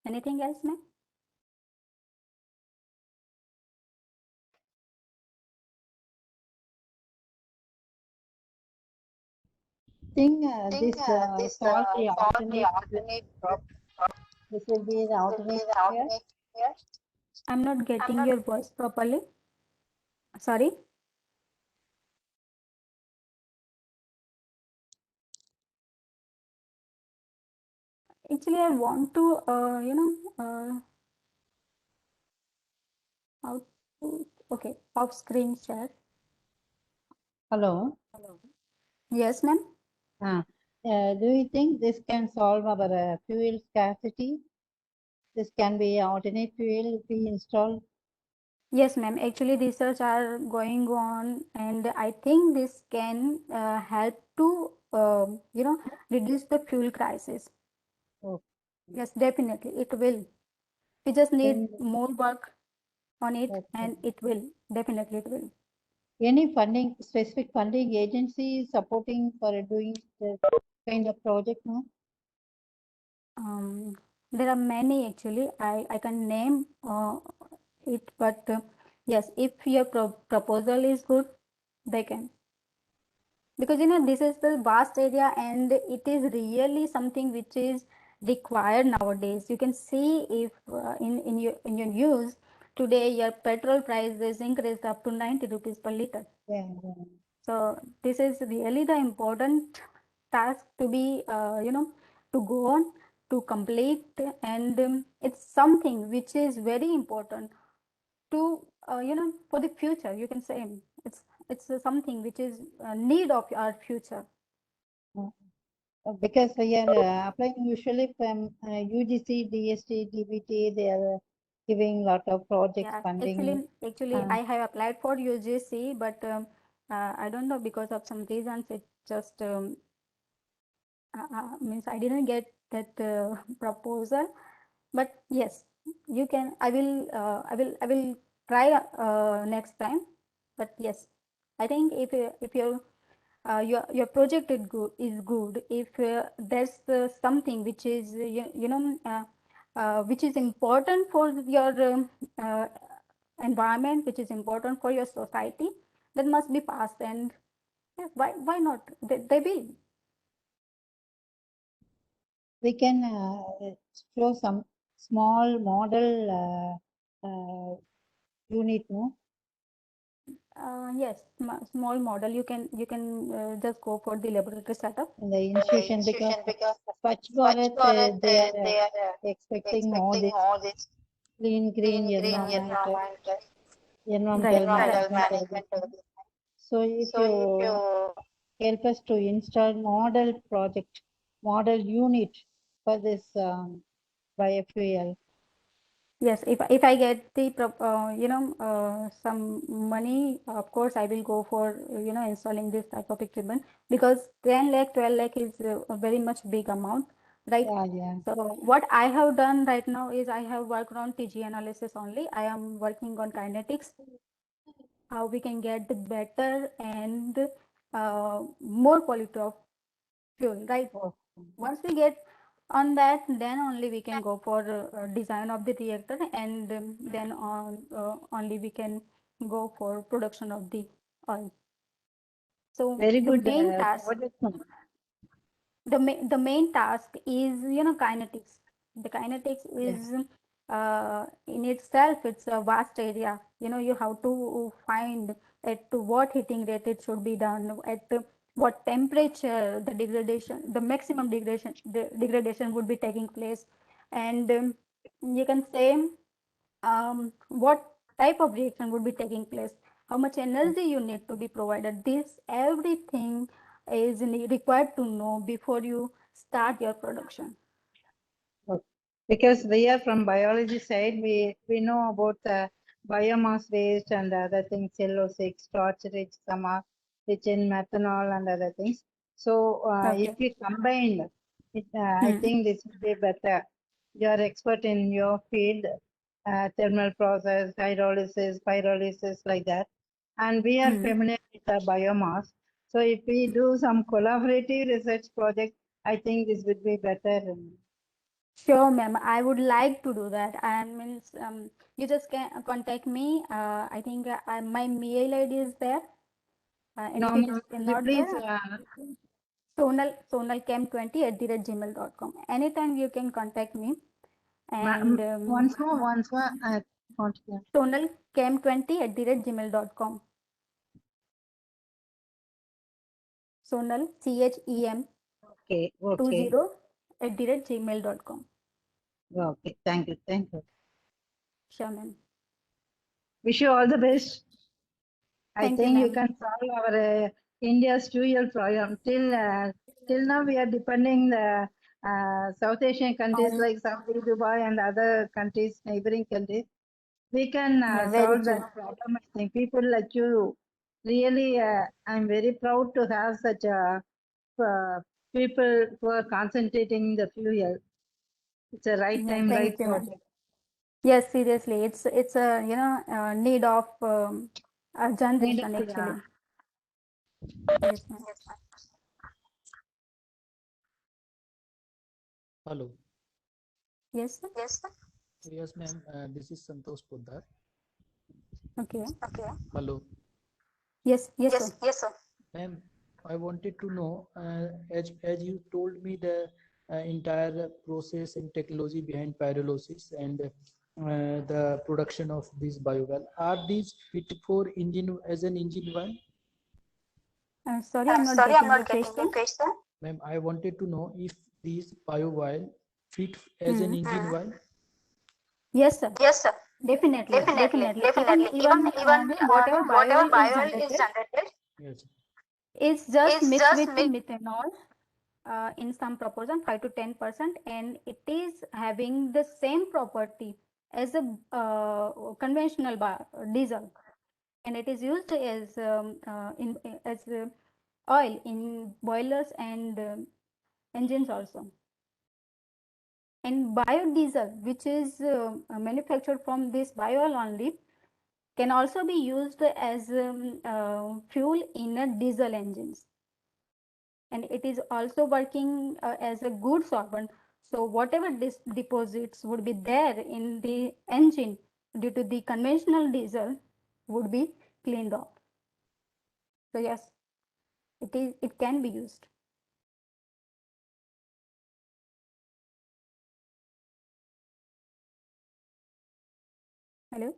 Anything else, ma'am? Think this solve the alternate crop. This will be the alternate here. I'm not getting your voice properly. Sorry. Actually, I want to, how to, okay, off screen share. Hello. Yes, ma'am. Do you think this can solve our fuel scarcity? This can be alternate fuel we install. Yes, ma'am. Actually, research are going on, and I think this can help to, reduce the fuel crisis. Oh. Yes, definitely, it will. We just need Then, more work on it, okay. and it will. Definitely, it will. Any funding, specific funding agency supporting for doing this kind of project? No? There are many actually. I can name it, but yes, if your proposal is good, they can. Because this is the vast area and it is really something which is required nowadays. You can see if in your news today your petrol price is increased up to 90 rupees per liter. Yeah. So this is really the important task to be, to go on, to complete, and it's something which is very important to, for the future. You can say it's something which is a need of our future. Because we are applying usually from UGC, DST, DBT, they are giving lot of project Yeah, funding. actually, I have applied for UGC, but I don't know because of some reasons it just means I didn't get that proposal. But yes, you can. I will try next time. But yes, I think if your project is good, if there's something which is which is important for your environment, which is important for your society, that must be passed. And yeah, why not? They will. We can show some small model unit, no? Yes, small model. You can just go for the laboratory setup. In the institution because Swachh Bharat, they are expecting all this clean, green environment, environmental Right. management. Everything. So if you help us to install model project, model unit for this biofuel. Yes, if I get the some money, of course I will go for installing this type of equipment, because 10 lakh 12 lakh is a very much big amount, right? Yeah. So what I have done right now is I have worked on TG analysis only. I am working on kinetics, how we can get the better and more quality of fuel, right? Oh, Once we get on that, then only we can go for design of the reactor, and then on only we can go for production of the oil. So very the good main task, project. the main task is kinetics. The kinetics is in itself, it's a vast area. You have to find at to what heating rate it should be done, at what temperature the maximum degradation would be taking place, and you can say what type of reaction would be taking place, how much energy you need to be provided. This everything is required to know before you start your production. Because we are from biology side, we know about the biomass waste and other things, cellulosic, starch-rich, some are rich in methanol and other things. So if Okay. we combine it, I think this will be better. You are expert in your field, thermal process, hydrolysis, pyrolysis, like that. And we are familiar with the biomass. So if we do some collaborative research project, I think this would be better. Sure, ma'am. I would like to do that. And means you just can contact me. I think my mail ID is there. And No, if it no, is could you not please, there, sonalcam20@gmail.com. Anytime you can contact me. And once more, I want to hear. sonalcam20@gmail.com. Sonal, CHEM Okay, 20 okay, @gmail.com. okay, thank you, thank you. Sure, ma'am. Wish you all the best. I Thank you, think you ma'am. can solve our India's 2 year problem. Till now, we are depending the South Asian countries Um, like Saudi, Dubai, and other countries, neighboring countries. We can yeah, very solve true. that problem. I think people like you, really, I'm very proud to have such people who are concentrating the fuel. It's a right Yeah, time, right thank you, ma'am. project. Yes, seriously, it's a need of a Need generation of, actually. Yes, ma'am. Hello. Yes, sir. Yes, ma'am. This is Santosh Poddar. Okay. Hello. Yes, sir. Ma'am, I wanted to know, as you told me the entire process and technology behind pyrolysis and the production of this biogas, are these fit for engine as an engine oil? Sorry, I'm not getting your question. Ma'am, I wanted to know if these bio oil fit as an Hmm. engine oil. Yes, sir. Definitely. Even whatever bio oil is generated Yes. is just mixed with methanol in some proportion, 5 to 10%, and it is having the same property as a conventional diesel, and it is used as as oil in boilers and engines also. And biodiesel, which is manufactured from this bio oil only, can also be used as fuel in a diesel engines, and it is also working as a good solvent. So whatever deposits would be there in the engine due to the conventional diesel would be cleaned off. So yes, it can be used. Hello.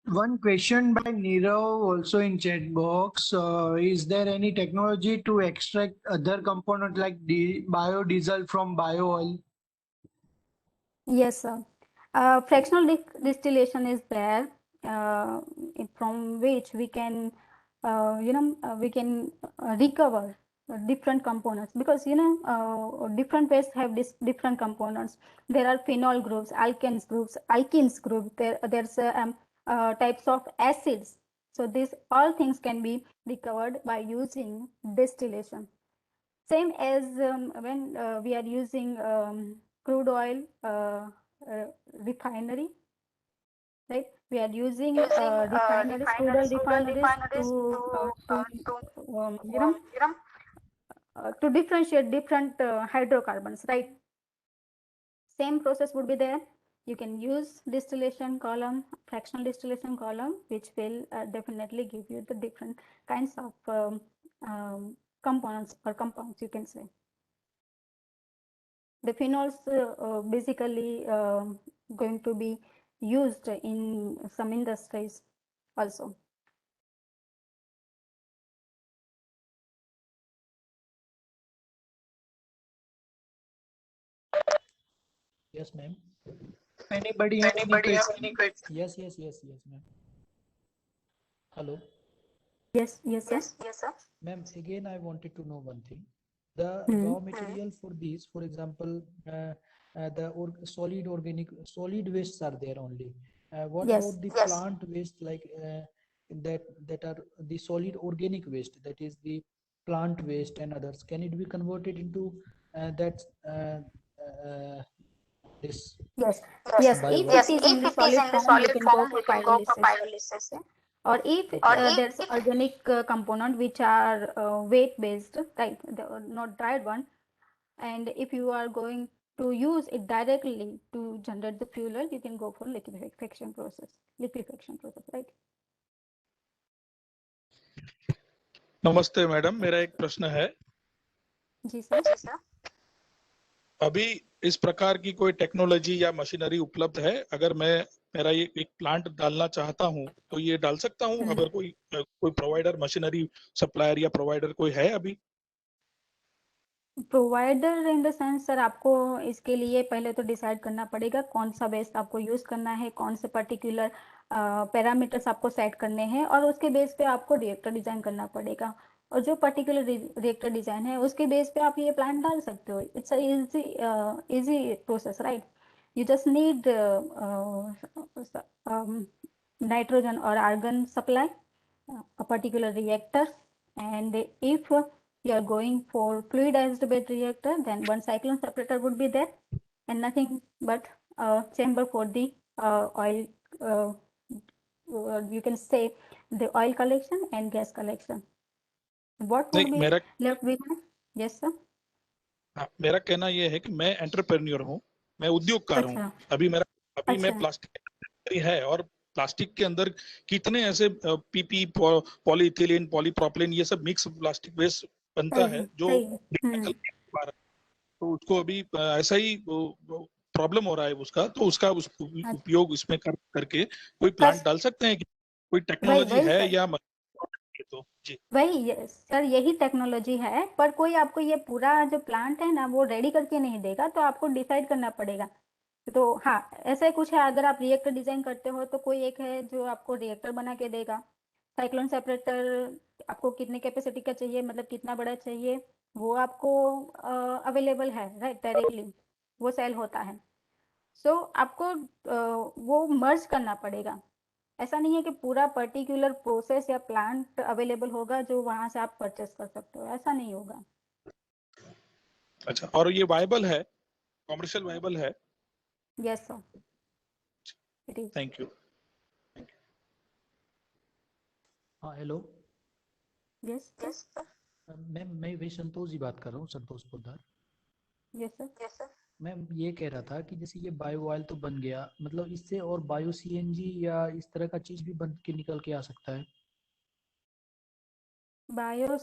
One question by Nirav also in chat box. Is there any technology to extract other component like biodiesel from bio oil? Yes, sir. Fractional distillation is there, from which we can, we can recover different components, because different wastes have different components. There are phenol groups, alkenes group. There's types of acids. So these all things can be recovered by using distillation. Same as when we are using crude oil refinery, right? We are using refineries, crude oil refineries um, you know to differentiate different hydrocarbons, right? Same process would be there. You can use distillation column, fractional distillation column, which will definitely give you the different kinds of components or compounds, you can say. The phenols basically going to be used in some industries also. Yes, ma'am. Anybody have any question? Yes, ma'am. Hello. Yes, sir. Ma'am, again, I wanted to know one thing. The raw material for these, for example, solid wastes are there only. What Yes. about the plant waste, like that are the solid organic waste, that is the plant waste and others? Can it be converted into that this Yes. If biowaste? it is in the solid form, you can go for pyrolysis. Okay? Or if there's organic component which are weight based, right? Not dried one. And if you are going to use it directly to generate the fuel oil, you can go for liquefaction process. Right? नमस्ते madam, मेरा एक प्रश्न है। जी sir. अभी इस प्रकार की कोई टेक्नोलॉजी या मशीनरी उपलब्ध है? अगर मैं मेरा ये एक प्लांट डालना चाहता हूं तो ये डाल सकता हूं? अगर कोई प्रोवाइडर, मशीनरी सप्लायर या प्रोवाइडर कोई है अभी? Provider in the sense sir, आपको इसके लिए पहले तो डिसाइड करना पड़ेगा कौन सा बेस आपको यूज करना है, कौन से पर्टिकुलर पैरामीटर्स आपको सेट करने हैं, और उसके बेस पे आपको रिएक्टर डिजाइन करना पड़ेगा। और जो पर्टिकुलर रिएक्टर डिजाइन है उसके बेस पे आप ये प्लान डाल सकते हो। It's easy process, right? You just need nitrogen और argon supply, a particular reactor, and if you are going for fluidized bed reactor, then one cyclone separator would be there and nothing but a chamber for the oil, you can say the oil collection and gas collection. What would be left behind? Yes sir. मेरा कहना यह है कि मैं entrepreneur हूँ, मैं उद्योगकार हूँ। अभी मैं प्लास्टिक है, और प्लास्टिक के अंदर कितने ऐसे पीपी, पॉलीइथिलीन, पॉलीप्रोपिलीन, ये सब मिक्स प्लास्टिक वेस्ट बनता है जो तो उसको अभी ऐसा ही प्रॉब्लम हो रहा है उसका, तो उसका उपयोग इसमें करके कोई प्लांट डाल सकते हैं कि कोई टेक्नोलॉजी है या तो? जी वही सर, यही टेक्नोलॉजी है, पर कोई आपको ये पूरा जो प्लांट है ना वो रेडी करके नहीं देगा, तो आपको डिसाइड करना पड़ेगा। तो हाँ, ऐसा ही कुछ है। अगर आप रिएक्टर डिजाइन करते हो तो कोई एक है जो आपको रिएक्टर बना के देगा। साइक्लोन सेपरेटर आपको कितने कैपेसिटी का चाहिए, मतलब कितना बड़ा चाहिए, वो आपको अवेलेबल है, राइट? डायरेक्टली वो सेल होता है। सो आपको वो मर्ज करना पड़ेगा। ऐसा नहीं है कि पूरा पर्टिकुलर प्रोसेस या प्लांट अवेलेबल होगा जो वहां से आप परचेस कर सकते हो, ऐसा नहीं होगा। अच्छा, और ये वायबल है, कमर्शियल वायबल है? Yes sir, it is. Thank you. हाँ, हेलो। Yes sir. मैम, मैं वही संतोष जी बात कर रहा हूँ, Santosh Poddar. Yes sir. Ma'am, ये कह रहा था कि जैसे ये बायो ऑयल तो बन गया, मतलब इससे और बायो सीएनजी या इस तरह का चीज भी बन के निकल के आ सकता है? बायो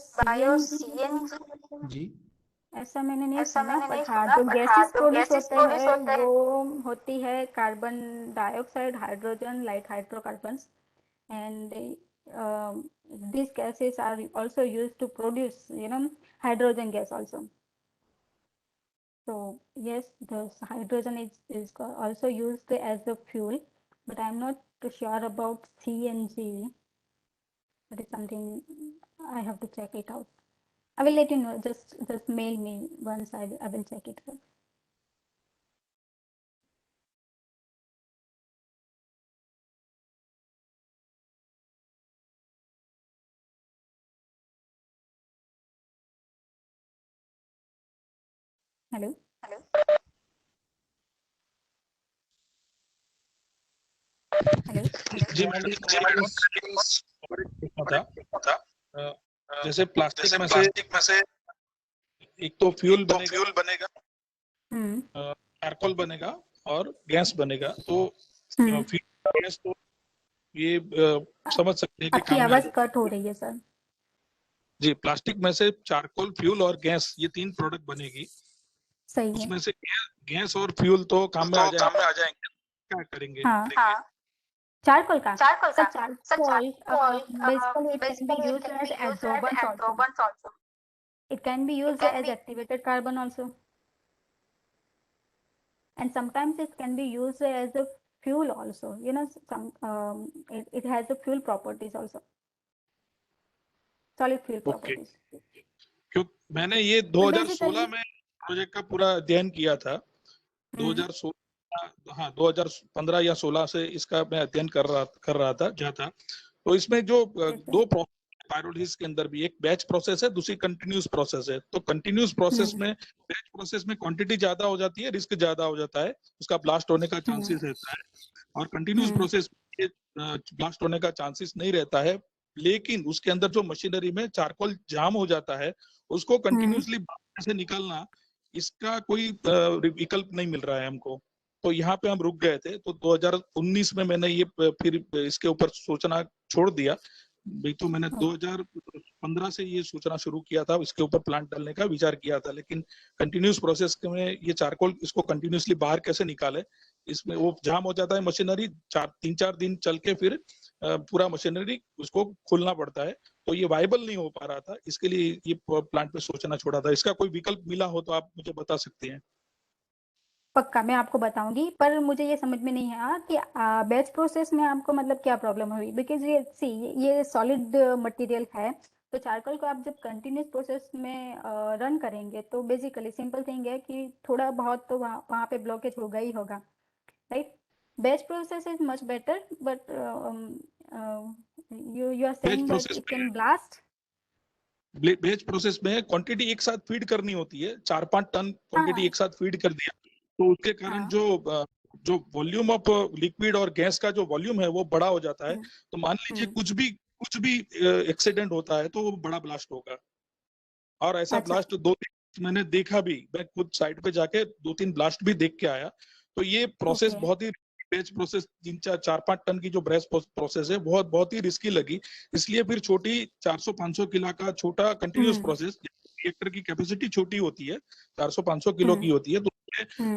सीएनजी जी, ऐसा मैंने नहीं सुना, पर हाँ, जो गैसेस प्रोड्यूस होते हैं वो होती है carbon dioxide, hydrogen, like hydrocarbons, and these gases are also used to produce, hydrogen gas also. So yes, the hydrogen is also used as a fuel, but I'm not too sure about CNG. That is something I have to check it out. I will let you know. Just mail me once I will check it out. Hello. जी madam, जैसे plastic में से एक तो fuel बनेगा, charcoal बनेगा और gas बनेगा। तो फ्यूल गैस तो ये समझ सकते हैं कि आपकी आवाज कट हो रही है सर। जी, प्लास्टिक में से चारकोल, फ्यूल और गैस, ये 3 प्रोडक्ट बनेगी। सही है। उसमें से गैस और फ्यूल तो काम में आ जाएंगे, क्या करेंगे? हाँ। चारकोल का charcoal basically it can be used as adsorbents also. It can be used as activated carbon also, and sometimes it can be used as a fuel also. Some it has a fuel properties also. Solid fuel okay, properties. क्योंकि मैंने ये तो 2016 में project का पूरा अध्ययन किया था। 2016, हाँ 2015 या 16 से इसका मैं अध्ययन कर रहा था जहाँ था। तो इसमें जो दो प्रोसेस पायरोलिसिस के अंदर भी, एक बैच प्रोसेस है, दूसरी कंटिन्यूस प्रोसेस है। तो कंटिन्यूस प्रोसेस में, बैच प्रोसेस में क्वांटिटी ज्यादा हो जाती है, रिस्क ज्यादा हो जाता है, उसका ब्लास्ट होने का चांसेस रहता है। और कंटिन्यूस प्रोसेस में ब्लास्ट होने का चांसेस नहीं रहता है, लेकिन उसके अंदर जो मशीनरी में चारकोल जाम हो जाता है, उसको कंटिन्यूसली से निकालना, इसका कोई विकल्प नहीं मिल रहा है हमको। तो यहाँ पे हम रुक गए थे। तो 2019 में मैंने ये फिर इसके ऊपर सोचना छोड़ दिया भाई। तो मैंने 2015 से ये सोचना शुरू किया था, इसके ऊपर प्लांट डालने का विचार किया था। लेकिन कंटिन्यूस प्रोसेस में ये चारकोल, इसको कंटिन्यूसली बाहर कैसे निकाले, इसमें वो जाम हो जाता है मशीनरी, 3-4 दिन चल के फिर पूरा मशीनरी उसको खोलना पड़ता है। तो ये वायबल नहीं हो पा रहा था, इसके लिए ये प्लांट पे सोचना छोड़ा था। इसका कोई विकल्प मिला हो तो आप मुझे बता सकते हैं। पक्का मैं आपको बताऊंगी, पर मुझे ये समझ में नहीं आया कि बैच प्रोसेस में आपको मतलब क्या प्रॉब्लम हुई। बिकॉज ये सी ये सॉलिड मटेरियल है, तो चारकोल को आप जब कंटिन्यूस प्रोसेस में रन करेंगे तो बेसिकली सिंपल थिंग है कि थोड़ा बहुत तो वहाँ पे ब्लॉकेज होगा ही होगा, right. Batch process is much better, but you are saying that it can blast. Batch process में क्वांटिटी एक साथ फीड करनी होती है, 4-5 टन क्वांटिटी एक साथ फीड कर दिया, तो उसके कारण जो वॉल्यूम ऑफ लिक्विड और गैस का जो वॉल्यूम है वो बड़ा हो जाता है। तो मान लीजिए कुछ भी एक्सीडेंट होता है तो वो बड़ा ब्लास्ट होगा। और ऐसा ब्लास्ट 2-3 मैंने देखा भी, मैं खुद साइट पे जाके 2-3 ब्लास्ट भी देख के आया। तो ये प्रोसेस बहुत ही, बैच प्रोसेस 3-4-5 टन की जो ब्रेस प्रोसेस है, बहुत ही रिस्की लगी। इसलिए फिर छोटी 400-500 किलो का छोटा कंटिन्यूस प्रोसेस, रिएक्टर की कैपेसिटी छोटी होती है, 400-500 किलो की होती है। तो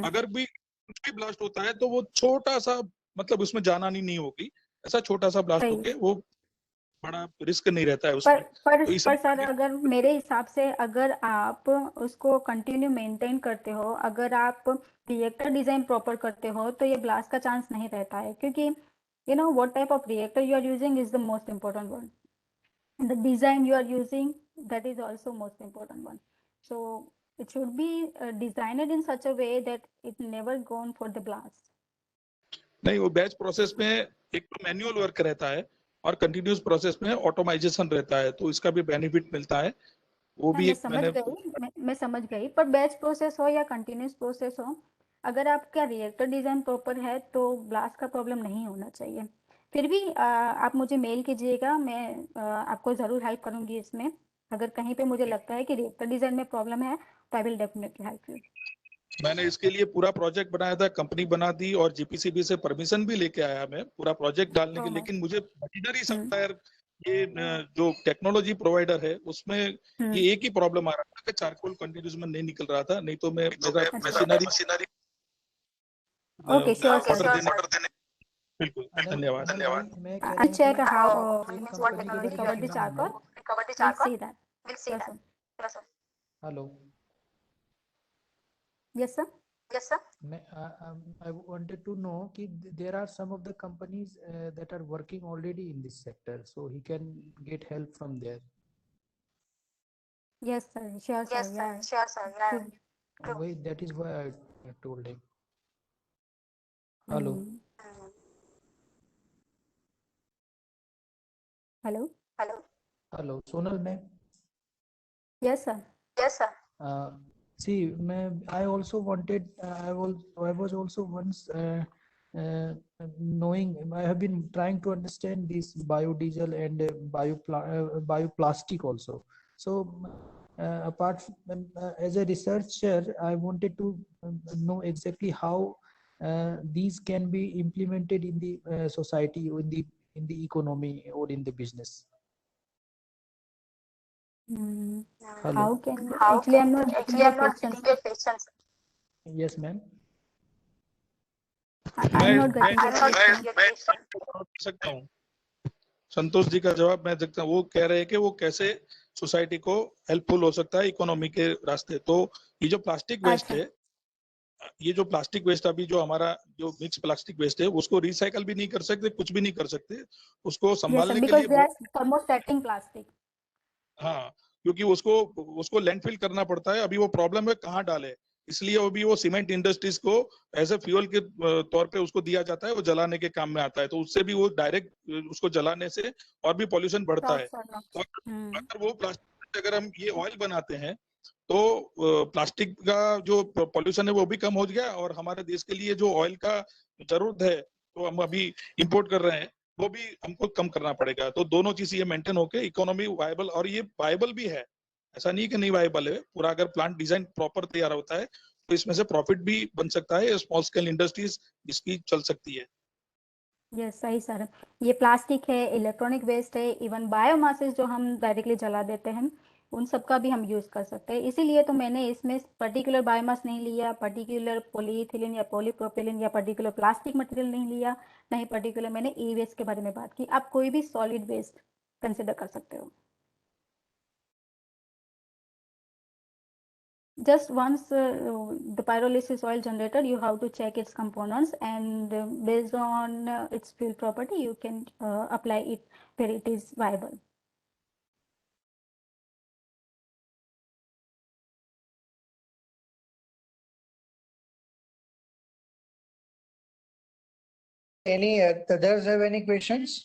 अगर भी कुछ भी ब्लास्ट होता है तो वो छोटा सा, मतलब उसमें जाना नहीं होगी, ऐसा छोटा सा ब्लास्ट होके वो बड़ा रिस्क नहीं रहता है उसमें। पर सर, अगर मेरे हिसाब से अगर आप उसको कंटिन्यू मेंटेन करते हो, अगर आप रिएक्टर डिजाइन प्रॉपर करते हो, तो ये ब्लास्ट का चांस नहीं रहता है। क्योंकि you know what type of reactor you are using is the most important one, the design you are using that is also most important one. So it should be designed in such a way that it never gone for the blast. नहीं, वो batch process में एक तो manual work रहता है और continuous process में automisation रहता है, तो इसका भी बेनिफिट मिलता है। वो भी एक मैं समझ गई, पर बैच प्रोसेस हो या कंटिन्यूस प्रोसेस हो, अगर आपका रिएक्टर डिजाइन प्रॉपर है तो ब्लास्ट का प्रॉब्लम नहीं होना चाहिए। फिर भी आप मुझे मेल कीजिएगा, मैं आपको ज़रूर हेल्प करूंगी इसमें। अगर कहीं पे मुझे लगता है कि रिएक्टर डिजाइन में प्रॉब्लम है तो I will definitely help you. मैंने इसके लिए पूरा प्रोजेक्ट बनाया था, कंपनी बना दी और जीपीसीबी से परमिशन भी लेके आया मैं पूरा प्रोजेक्ट डालने के। लेकिन मुझे मशीनरी सप्लायर, ये जो टेक्नोलॉजी प्रोवाइडर है, उसमें ये एक ही प्रॉब्लम आ रहा था कि चारकोल कंटिन्यूस में नहीं निकल रहा था। नहीं तो मैं मशीनरी ओके, श्योर। बिल्कुल, धन्यवाद। I'll check how what technology covered the charcoal. We'll see that. Yes, sir. Hello. Yes, sir. I wanted to know that there are some of the companies that are working already in this sector, so he can get help from there. Yes, sir. Sure, sir. Yeah. Wait, that is why I told him. Hello. Hello, Sonal ma'am. Yes, sir. See, I also wanted, I was also once knowing, I have been trying to understand this biodiesel and bioplastic also. So apart from, as a researcher, I wanted to know exactly how these can be implemented in the society, in the economy or in the business. How can actually I'm not getting your questions. Yes, ma'am. I'm not getting your question. सकता हूँ, संतोष जी का जवाब मैं देखता हूँ। वो कह रहे हैं कि वो कैसे सोसाइटी को हेल्पफुल हो सकता है इकोनॉमी के रास्ते। तो ये जो प्लास्टिक वेस्ट है, ये जो प्लास्टिक वेस्ट अभी जो हमारा जो मिक्स प्लास्टिक वेस्ट है, उसको रिसाइकल भी नहीं कर सकते, कुछ भी नहीं कर सकते। उसको संभालने के लिए थर्मोस्टेटिंग प्लास्टिक। हाँ, क्योंकि उसको उसको लैंडफिल करना पड़ता है। अभी वो प्रॉब्लम है कहाँ डाले, इसलिए अभी वो सीमेंट इंडस्ट्रीज को एज ए फ्यूल के तौर पे उसको दिया जाता है, वो जलाने के काम में आता है। तो उससे भी वो डायरेक्ट उसको जलाने से और भी पॉल्यूशन बढ़ता है। और अगर वो प्लास्टिक, अगर हम ये ऑयल बनाते हैं तो प्लास्टिक का जो पॉल्यूशन है वो भी कम हो गया, और हमारे देश के लिए जो ऑयल का जरूरत है तो हम अभी इंपोर्ट कर रहे हैं, वो भी हमको कम करना पड़ेगा। तो दोनों चीज ये मेंटेन होके इकोनॉमी वायबल, और ये वायबल भी है, ऐसा नहीं कि नहीं वायबल है। पूरा अगर प्लांट डिजाइन प्रॉपर तैयार होता है तो इसमें से प्रॉफिट भी बन सकता है, स्मॉल स्केल इंडस्ट्रीज इसकी चल सकती है। यस, सही सर। ये प्लास्टिक है, इलेक्ट्रॉनिक वेस्ट है, इवन बायोमासेस जो हम डायरेक्टली जला देते हैं, उन सब का भी हम यूज़ कर सकते हैं। इसीलिए तो मैंने इसमें पर्टिकुलर बायोमास नहीं लिया, पर्टिकुलर पॉलीइथिलीन या पॉलीप्रोपिलीन या पर्टिकुलर प्लास्टिक मटेरियल नहीं लिया, नहीं पर्टिकुलर मैंने ई वेस्ट के बारे में बात की। आप कोई भी सॉलिड वेस्ट कंसिडर कर सकते हो। Just once the pyrolysis oil generator, you have to check its components, and based on its fuel property, you can apply it where it is viable. Any others have any questions?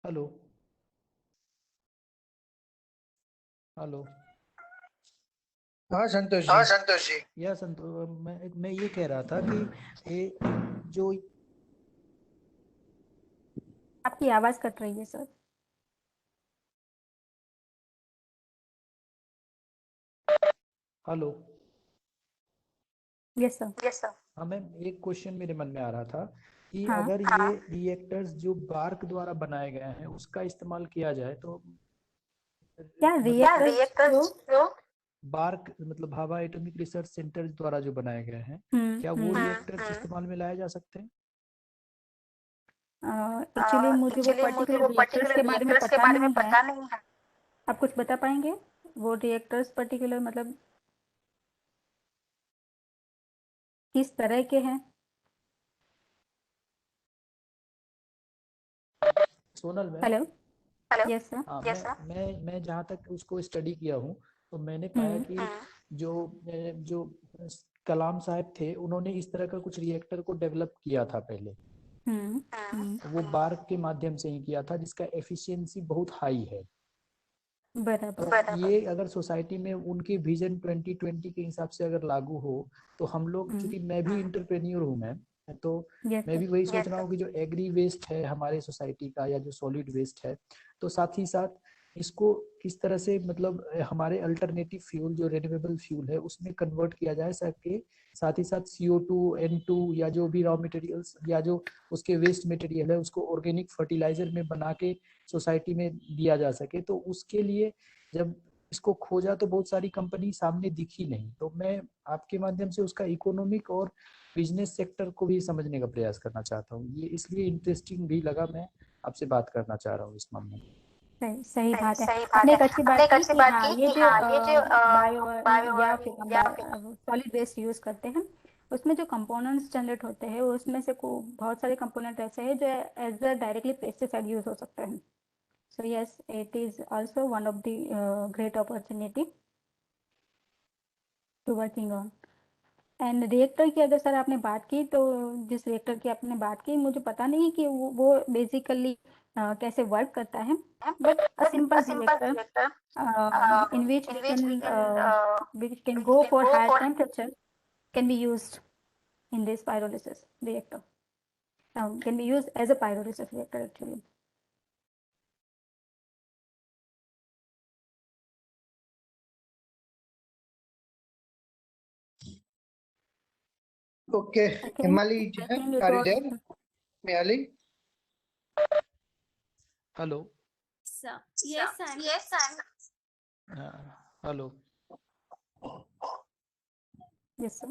Hello hello. हाँ संतोष जी। या संतोष, मैं ये कह रहा था कि ये जो आपकी आवाज कट रही है सर। हेलो। Yes sir. हाँ मैम, एक क्वेश्चन मेरे मन में आ रहा था कि हाँ। अगर ये रिएक्टर्स जो बार्क द्वारा बनाए गए हैं उसका इस्तेमाल किया जाए तो क्या मतलब रिएक्टर्स जो बार्क मतलब भाभा एटॉमिक रिसर्च सेंटर द्वारा जो बनाए गए हैं, क्या वो रिएक्टर्स इस्तेमाल में लाए जा सकते हैं? एक्चुअली मुझे वो पर्टिकुलर रिएक्टर्स के बारे में पता नहीं है। आप कुछ बता पाएंगे वो रिएक्टर्स पर्टिकुलर मतलब किस तरह के हैं? Sonal ma'am. Hello. Yes sir. हाँ, मैं जहाँ तक उसको स्टडी किया हूँ तो मैंने पाया कि जो जो कलाम साहब थे उन्होंने इस तरह का कुछ रिएक्टर को डेवलप किया था पहले। वो बार्क के माध्यम से ही किया था, जिसका एफिशिएंसी बहुत हाई है। बराबर। ये अगर सोसाइटी में उनके विजन 2020 के हिसाब से अगर लागू हो तो हम लोग, क्योंकि मैं भी इंटरप्रेन्योर हूँ मैम, तो मैं भी वही सोच रहा हूँ कि जो एग्री वेस्ट है हमारे सोसाइटी का या जो सॉलिड वेस्ट है, तो साथ ही साथ इसको किस तरह से मतलब हमारे अल्टरनेटिव फ्यूल जो रिन्यूएबल फ्यूल है उसमें कन्वर्ट किया जाए सके। साथ ही साथ CO2 N2 या जो भी रॉ मटेरियल्स या जो उसके वेस्ट मटेरियल है उसको ऑर्गेनिक फर्टिलाइजर में बना के सोसाइटी में दिया जा सके। तो उसके लिए जब इसको खोजा तो बहुत सारी कंपनी सामने दिखी नहीं, तो मैं आपके माध्यम से उसका इकोनॉमिक और बिजनेस सेक्टर को भी समझने का प्रयास करना चाहता हूँ। ये इसलिए इंटरेस्टिंग भी लगा, मैं आपसे बात करना चाह रहा हूँ इस मामले में। सही बात है। आपने एक अच्छी बात की कि हाँ ये जो बायो या फिर सॉलिड वेस्ट यूज करते हैं उसमें जो कंपोनेंट्स जनरेट होते हैं उसमें से बहुत सारे कंपोनेंट ऐसे हैं जो as a directly pesticide use हो सकते हैं। So yes, it is also one of the great opportunity to working on. And reactor की अगर सर आपने बात की तो जिस रिएक्टर की आपने बात की मुझे पता नहीं कि वो बेसिकली कैसे वर्क करता है, but a simple reactor in which we can go for higher temperature can be used in this pyrolysis reactor. Can be used as a pyrolysis reactor actually. Okay, Himali, are you there? Himali? Hello. Yes, hello. Yes sir.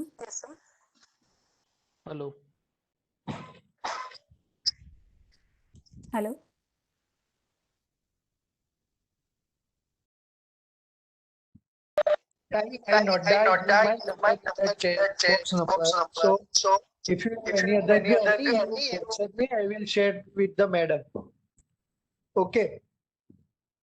Hello. Hello. I not died. My number chat box number. So If you have any other query, you WhatsApp me, I will share with the madam. Okay.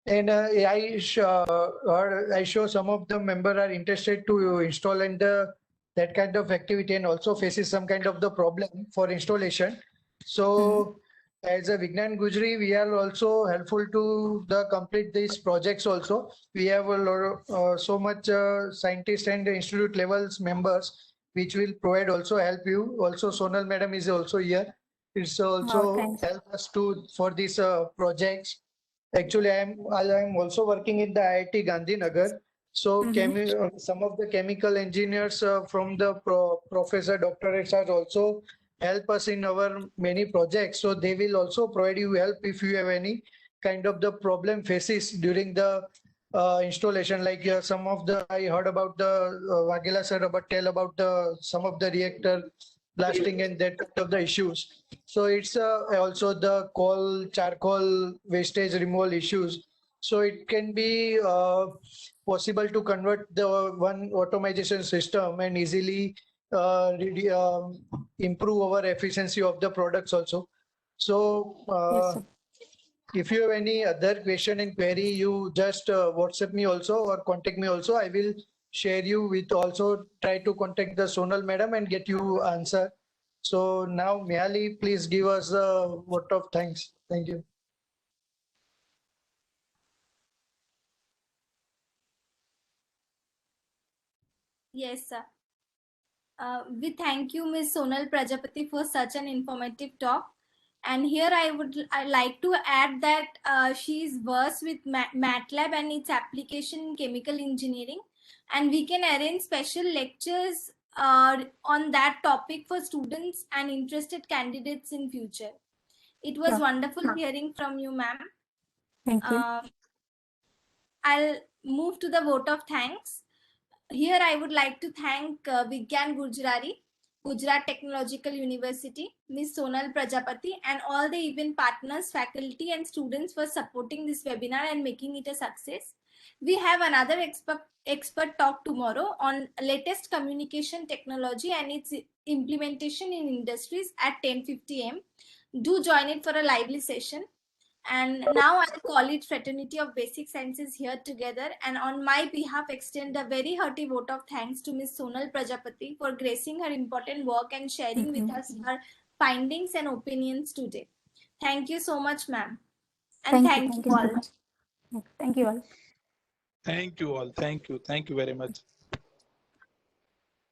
And I show some of the member are interested to install and that kind of activity, and also faces some kind of the problem for installation. So as a Vignan Gujri, we are also helpful to the complete these projects also. We have a lot of, so much scientists and institute levels members which will provide also help you. Also Sonal madam is also here. It's also thanks. help us to for these projects. Actually, I am also working in the IIT Gandhinagar. So some of the chemical engineers from the professor doctorates are also help us in our many projects. So they will also provide you help if you have any kind of the problem faces during the installation. Like some of the I heard about the Waghela sir about tell about the some of the reactor blasting and that kind of the issues. So it's also the coal, charcoal wastage removal issues. So it can be possible to convert the one automation system and easily improve our efficiency of the products also. So Yes, sir. if you have any other question and query, you just WhatsApp me also or contact me also. I will share you with also try to contact the Sonal madam and get you answer. So now Mihali, please give us a vote of thanks. Thank you. Yes, sir. We thank you, Ms. Sonal Prajapati, for such an informative talk. And here I like to add that she is versed with MATLAB and its application in chemical engineering. And we can arrange special lectures on that topic for students and interested candidates in future. It was wonderful hearing from you, ma'am. Thank you. I'll move to the vote of thanks. Here I would like to thank Vigyan Gujrari, Gujarat Technological University, Ms. Sonal Prajapati, and all the event partners, faculty and students for supporting this webinar and making it a success. We have another expert talk tomorrow on latest communication technology and its implementation in industries at 10:50 am. Do join it for a lively session. And now I'll call it Fraternity of Basic Sciences here together, and on my behalf extend a very hearty vote of thanks to Ms. Sonal Prajapati for gracing her important work and sharing with us her findings and opinions today. Thank you so much, ma'am. And thank you all. Thank you all. Thank you all. Thank you. Thank you very much.